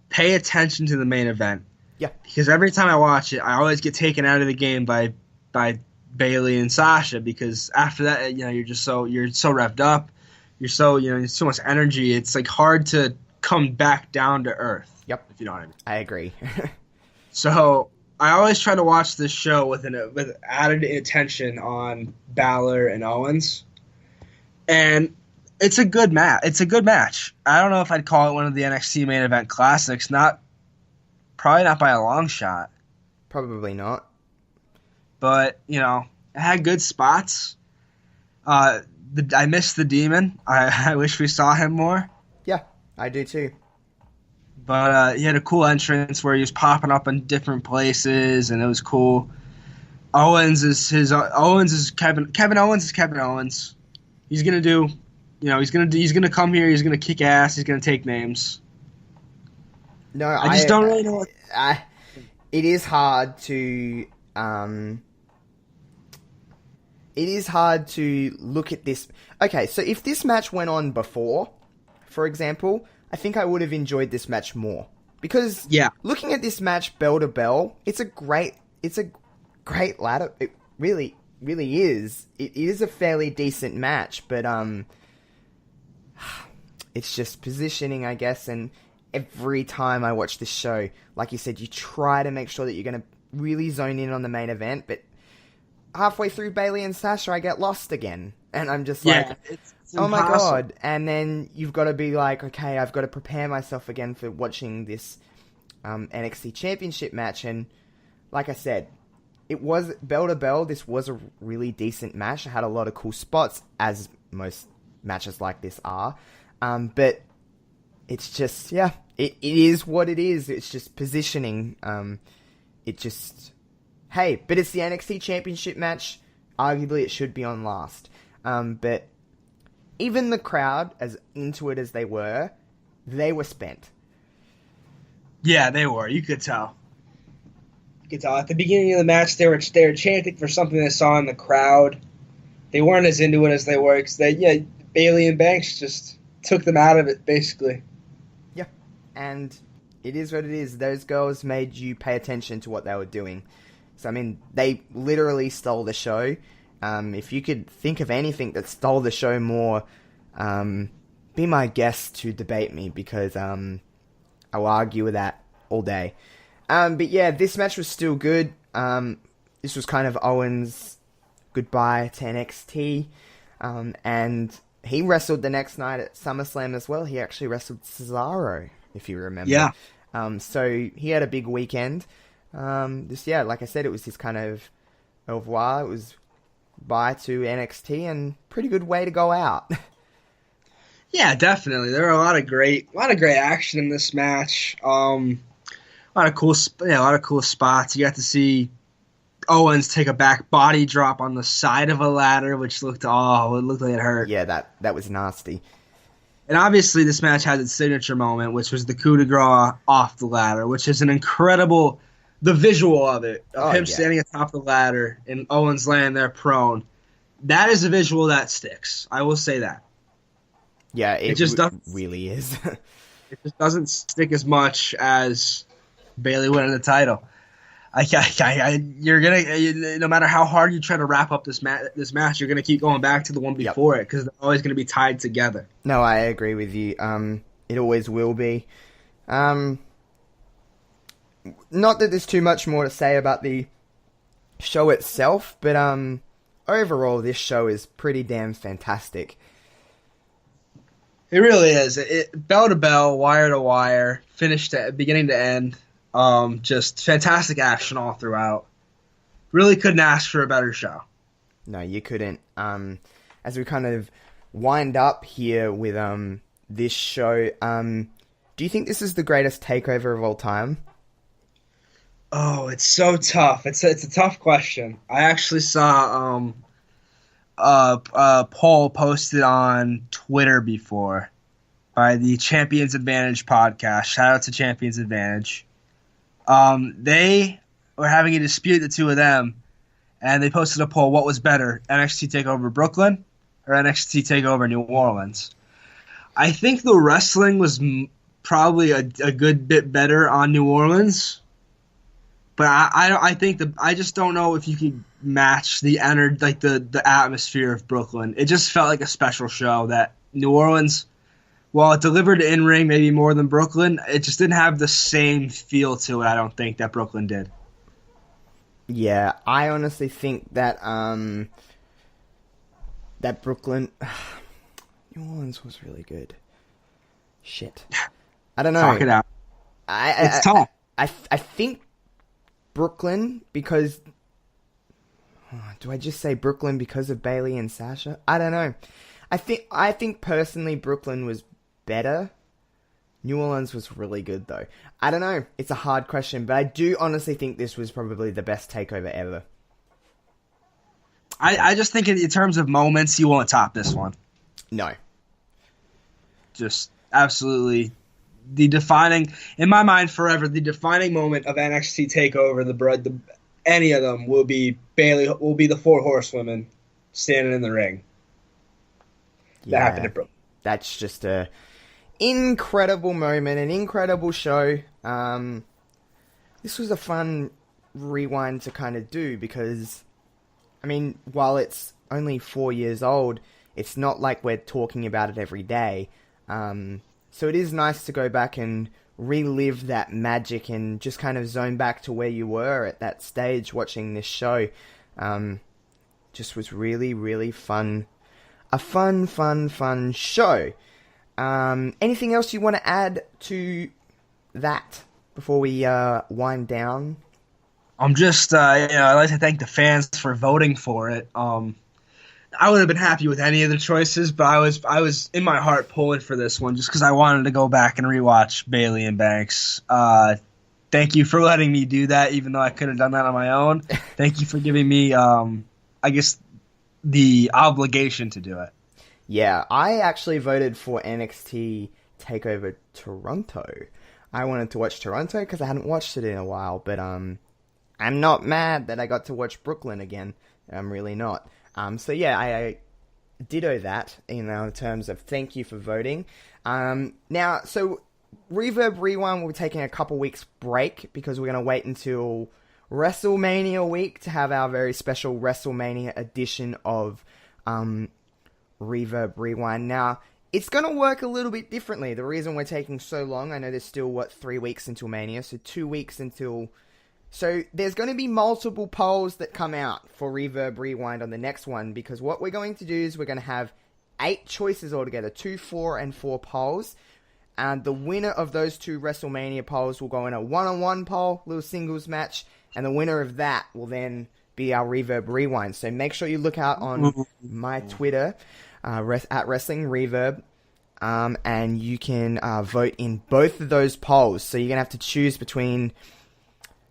pay attention to the main event. Yeah. Because every time I watch it, I always get taken out of the game by Bayley and Sasha because after that, you're so revved up, you're so so much energy. It's like hard to come back down to earth. Yep. If you know what I mean. I agree. So I always try to watch this show with added attention on Balor and Owens, and it's a good match. It's a good match. I don't know if I'd call it one of the NXT main event classics. Probably not by a long shot. Probably not. But it had good spots. I missed the Demon. I wish we saw him more. Yeah, I do too. But he had a cool entrance where he was popping up in different places, and it was cool. Owens is Kevin. Kevin Owens is Kevin Owens. He's gonna do, he's gonna come here. He's gonna kick ass. He's gonna take names. No, I just don't really know. It is hard to look at this. Okay, so if this match went on before, for example, I think I would have enjoyed this match more. Because looking at this match bell to bell, it's a great ladder. It really, really is. It is a fairly decent match, but it's just positioning, I guess, and every time I watch this show, like you said, you try to make sure that you're going to really zone in on the main event, but halfway through Bayley and Sasha, I get lost again. And I'm just like, it's oh my impossible. god. And then you've got to be like, okay, I've got to prepare myself again for watching this NXT Championship match. And like I said, it was bell to bell. This was a really decent match. It had a lot of cool spots, as most matches like this are. But it's just, it is what it is. It's just positioning. Hey, but it's the NXT Championship match. Arguably, it should be on last. But even the crowd, as into it as they were spent. Yeah, they were. You could tell. At the beginning of the match, they were chanting for something they saw in the crowd. They weren't as into it as they were because Bayley and Banks just took them out of it, basically. Yeah, and it is what it is. Those girls made you pay attention to what they were doing. So, I mean, they literally stole the show. If you could think of anything that stole the show more, be my guest to debate me, because I'll argue with that all day. But yeah, this match was still good. This was kind of Owens' goodbye to NXT. And he wrestled the next night at SummerSlam as well. He actually wrestled Cesaro, if you remember. Yeah. So he had a big weekend. Like I said, it was his kind of au revoir. It was bye to NXT, and pretty good way to go out. Yeah, definitely. There were a lot of great action in this match. A lot of cool spots. You got to see Owens take a back body drop on the side of a ladder, which looked like it hurt. Yeah, that was nasty. And obviously this match had its signature moment, which was the coup de grace off the ladder, which is an incredible, the visual of it, of him standing atop the ladder and Owens laying there prone. That is a visual that sticks. I will say that. Yeah, it just really is. It just doesn't stick as much as Bayley winning the title. You're gonna, no matter how hard you try to wrap up this match, you're gonna keep going back to the one before it because they're always gonna be tied together. No, I agree with you. It always will be. Not that there's too much more to say about the show itself, but overall, this show is pretty damn fantastic. It really is. Bell to bell, wire to wire, finished beginning to end. Just fantastic action all throughout. Really couldn't ask for a better show. No, you couldn't. As we kind of wind up here with this show, do you think this is the greatest takeover of all time? Oh, it's so tough. It's a tough question. I actually saw a poll posted on Twitter before by the Champions Advantage podcast. Shout out to Champions Advantage. They were having a dispute, the two of them, and they posted a poll: what was better, NXT Takeover Brooklyn or NXT Takeover New Orleans? I think the wrestling was probably a good bit better on New Orleans, but I just don't know if you could match the the atmosphere of Brooklyn. It just felt like a special show that New Orleans, while it delivered in ring maybe more than Brooklyn, it just didn't have the same feel to it. I don't think that Brooklyn did. Yeah, I honestly think that that Brooklyn, New Orleans was really good. Shit, I don't know. Talk it out. It's tough. I think Brooklyn because. Do I just say Brooklyn because of Bayley and Sasha? I don't know. I think personally Brooklyn was better. New Orleans was really good though. I don't know. It's a hard question, but I do honestly think this was probably the best takeover ever. I just think in terms of moments, you won't top this one. No. Just absolutely in my mind forever, the defining moment of NXT Takeover, any of them will be Bayley, will be the four horsewomen standing in the ring. That happened at Brooklyn. That's just a incredible moment, an incredible show. This was a fun rewind to kind of do because, I mean, while it's only 4 years old, it's not like we're talking about it every day. So it is nice to go back and relive that magic and just kind of zone back to where you were at that stage watching this show. Just was really, really fun. A fun show. Anything else you want to add to that before we wind down? I'm just, I'd like to thank the fans for voting for it. I would have been happy with any of the choices, but I was in my heart pulling for this one just because I wanted to go back and rewatch Bayley and Banks. Thank you for letting me do that, even though I could have done that on my own. Thank you for giving me, I guess, the obligation to do it. Yeah, I actually voted for NXT Takeover Toronto. I wanted to watch Toronto because I hadn't watched it in a while, but I'm not mad that I got to watch Brooklyn again. I'm really not. So yeah, I ditto that, in terms of thank you for voting. Now, so Reverb Rewind will be taking a couple weeks break because we're going to wait until WrestleMania week to have our very special WrestleMania edition of Reverb Rewind. Now, it's going to work a little bit differently. The reason we're taking so long, I know there's still, 3 weeks until Mania, so 2 weeks until... So there's going to be multiple polls that come out for Reverb Rewind on the next one, because what we're going to do is we're going to have 8 choices altogether, 2, 4, and 4 polls. And the winner of those 2 WrestleMania polls will go in a one-on-one poll, little singles match, and the winner of that will then be our Reverb Rewind. So make sure you look out on my Twitter, at Wrestling Reverb, and you can vote in both of those polls. So you're going to have to choose between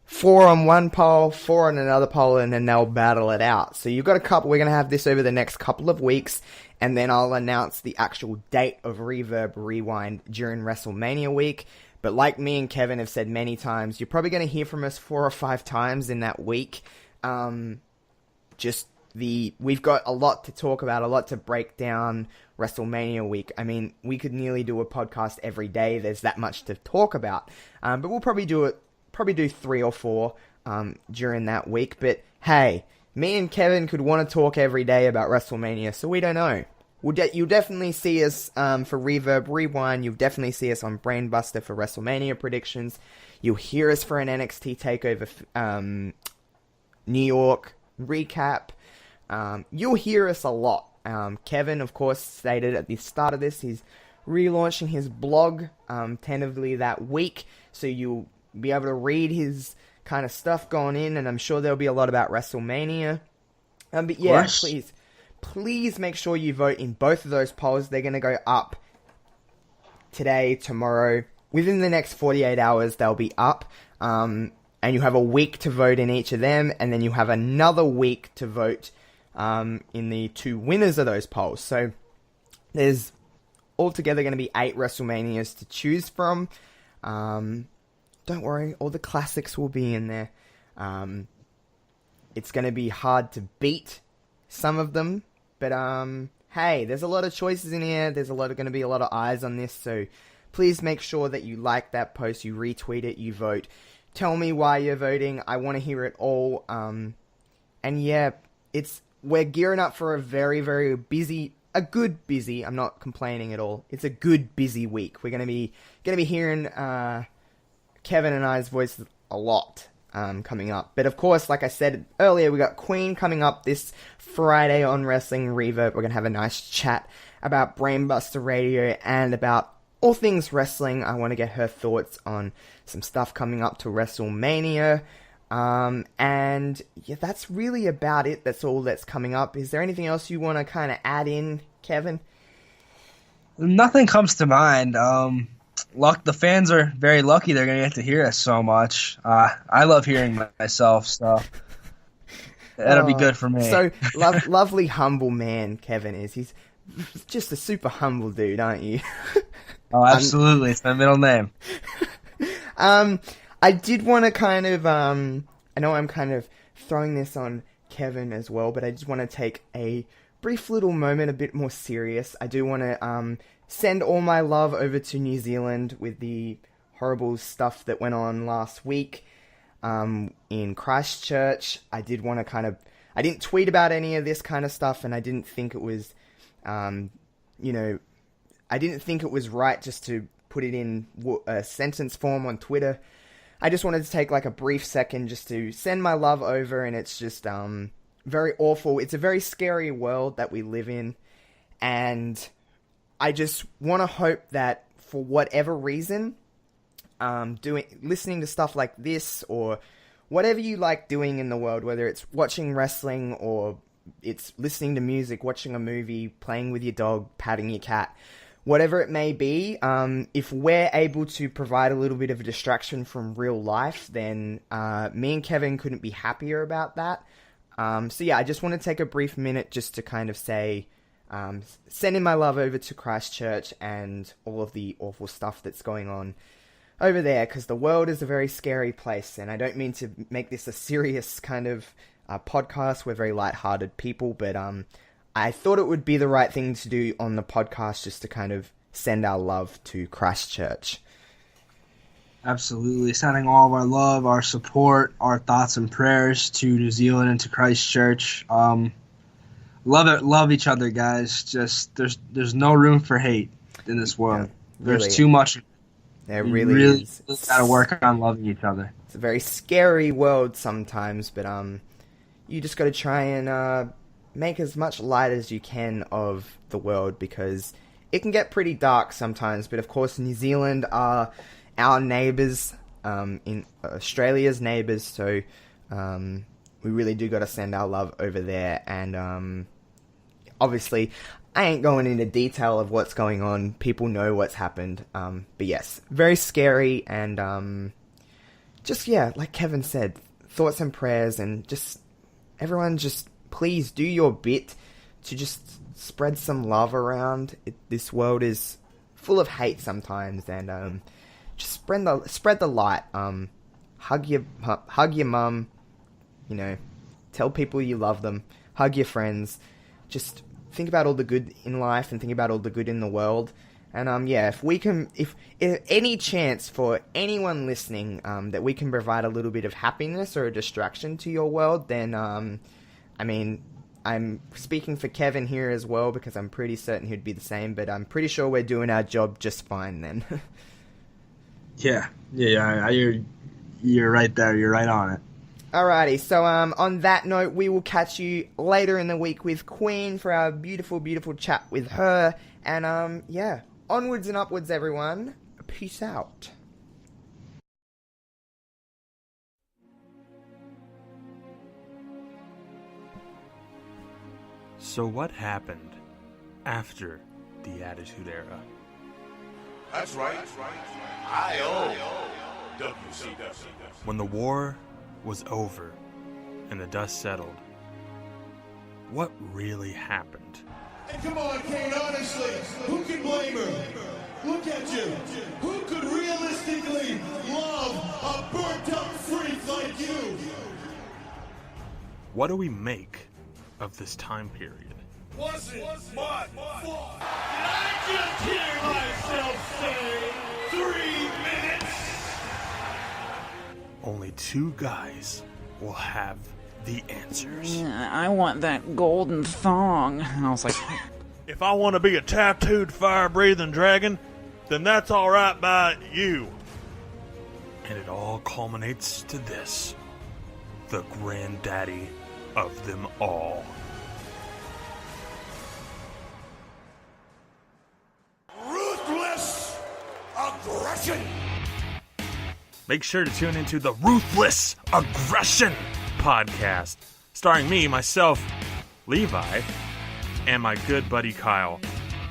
4 on one poll, 4 on another poll, and then they'll battle it out. So you've got a couple. We're going to have this over the next couple of weeks, and then I'll announce the actual date of Reverb Rewind during WrestleMania week. But like me and Kevin have said many times, you're probably going to hear from us 4 or 5 times in that week. We've got a lot to talk about, a lot to break down WrestleMania week. I mean, we could nearly do a podcast every day. There's that much to talk about. But we'll probably do 3 or 4 during that week. But hey, me and Kevin could want to talk every day about WrestleMania, so we don't know. You'll definitely see us for Reverb Rewind. You'll definitely see us on Brainbuster for WrestleMania predictions. You'll hear us for an NXT Takeover New York recap. You'll hear us a lot. Kevin, of course, stated at the start of this, he's relaunching his blog tentatively that week, so you'll be able to read his kind of stuff going in, and I'm sure there'll be a lot about WrestleMania. But yeah, please make sure you vote in both of those polls. They're going to go up today, tomorrow. Within the next 48 hours, they'll be up. And you have a week to vote in each of them, and then you have another week to vote in the 2 winners of those polls. So there's altogether going to be 8 WrestleManias to choose from. Don't worry, all the classics will be in there. It's going to be hard to beat some of them, but hey, there's a lot of choices in here. There's going to be a lot of eyes on this, so please make sure that you like that post, you retweet it, you vote. Tell me why you're voting. I want to hear it all. And yeah, we're gearing up for a very, very busy. I'm not complaining at all. It's a good, busy week. We're gonna be hearing Kevin and I's voices a lot coming up. But of course, like I said earlier, we got Queen coming up this Friday on Wrestling Reverb. We're gonna have a nice chat about Brainbuster Radio and about all things wrestling. I want to get her thoughts on some stuff coming up to WrestleMania. And yeah, that's really about it. That's all that's coming up. Is there anything else you want to kind of add in, Kevin? Nothing comes to mind. The fans are very lucky they're going to get to hear us so much. I love hearing myself, so that'll be good for me. So lovely, humble man Kevin is. He's just a super humble dude, aren't you? Oh, absolutely. It's my middle name. I did want to kind of, I know I'm kind of throwing this on Kevin as well, but I just want to take a brief little moment, a bit more serious. I do want to send all my love over to New Zealand with the horrible stuff that went on last week in Christchurch. I did want to I didn't tweet about any of this kind of stuff, and I didn't think it was, I didn't think it was right just to put it in a sentence form on Twitter. I just wanted to take like a brief second just to send my love over, and it's just very awful. It's a very scary world that we live in, and I just want to hope that for whatever reason, listening to stuff like this or whatever you like doing in the world, whether it's watching wrestling or it's listening to music, watching a movie, playing with your dog, patting your cat, whatever it may be, if we're able to provide a little bit of a distraction from real life, then me and Kevin couldn't be happier about that. So yeah, I just want to take a brief minute just to kind of say, sending my love over to Christchurch and all of the awful stuff that's going on over there, because the world is a very scary place, and I don't mean to make this a serious kind of podcast. We're very lighthearted people, but I thought it would be the right thing to do on the podcast just to kind of send our love to Christchurch. Absolutely. Sending all of our love, our support, our thoughts and prayers to New Zealand and to Christchurch. Love each other, guys. Just there's no room for hate in this world. Yeah, really. There's too much. There really is. Gotta work on loving each other. It's a very scary world sometimes, but you just gotta try and make as much light as you can of the world, because it can get pretty dark sometimes. But of course, New Zealand are our neighbours, in Australia's neighbours, so we really do got to send our love over there. And obviously, I ain't going into detail of what's going on. People know what's happened. But yes, very scary, and just, yeah, like Kevin said, thoughts and prayers, and just everyone just please do your bit to just spread some love around. This world is full of hate sometimes, and just spread the light. Hug your mum. You know, tell people you love them. Hug your friends. Just think about all the good in life and think about all the good in the world. And if any chance for anyone listening that we can provide a little bit of happiness or a distraction to your world, then I'm speaking for Kevin here as well, because I'm pretty certain he'd be the same, but I'm pretty sure we're doing our job just fine then. Yeah, you're right there. You're right on it. Alrighty, so on that note, we will catch you later in the week with Queen for our beautiful, beautiful chat with her. And onwards and upwards, everyone. Peace out. So what happened after the Attitude Era? That's right. I.O. WCW. When the war was over and the dust settled, what really happened? And come on, Kane, honestly, who can blame her? Look at you. Who could realistically love a burnt-up freak like you? What do we make of this time period? Wasn't my fault. Did I just hear myself say 3 minutes? Only two guys will have the answers. I want that golden thong. And I was like, if I want to be a tattooed, fire-breathing dragon, then that's all right by you. And it all culminates to this: the granddaddy of them all. Ruthless aggression. Make sure to tune into the Ruthless Aggression podcast, starring me, myself, Levi, and my good buddy Kyle.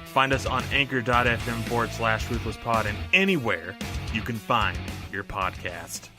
Find us on anchor.fm/ruthlesspod and anywhere you can find your podcast.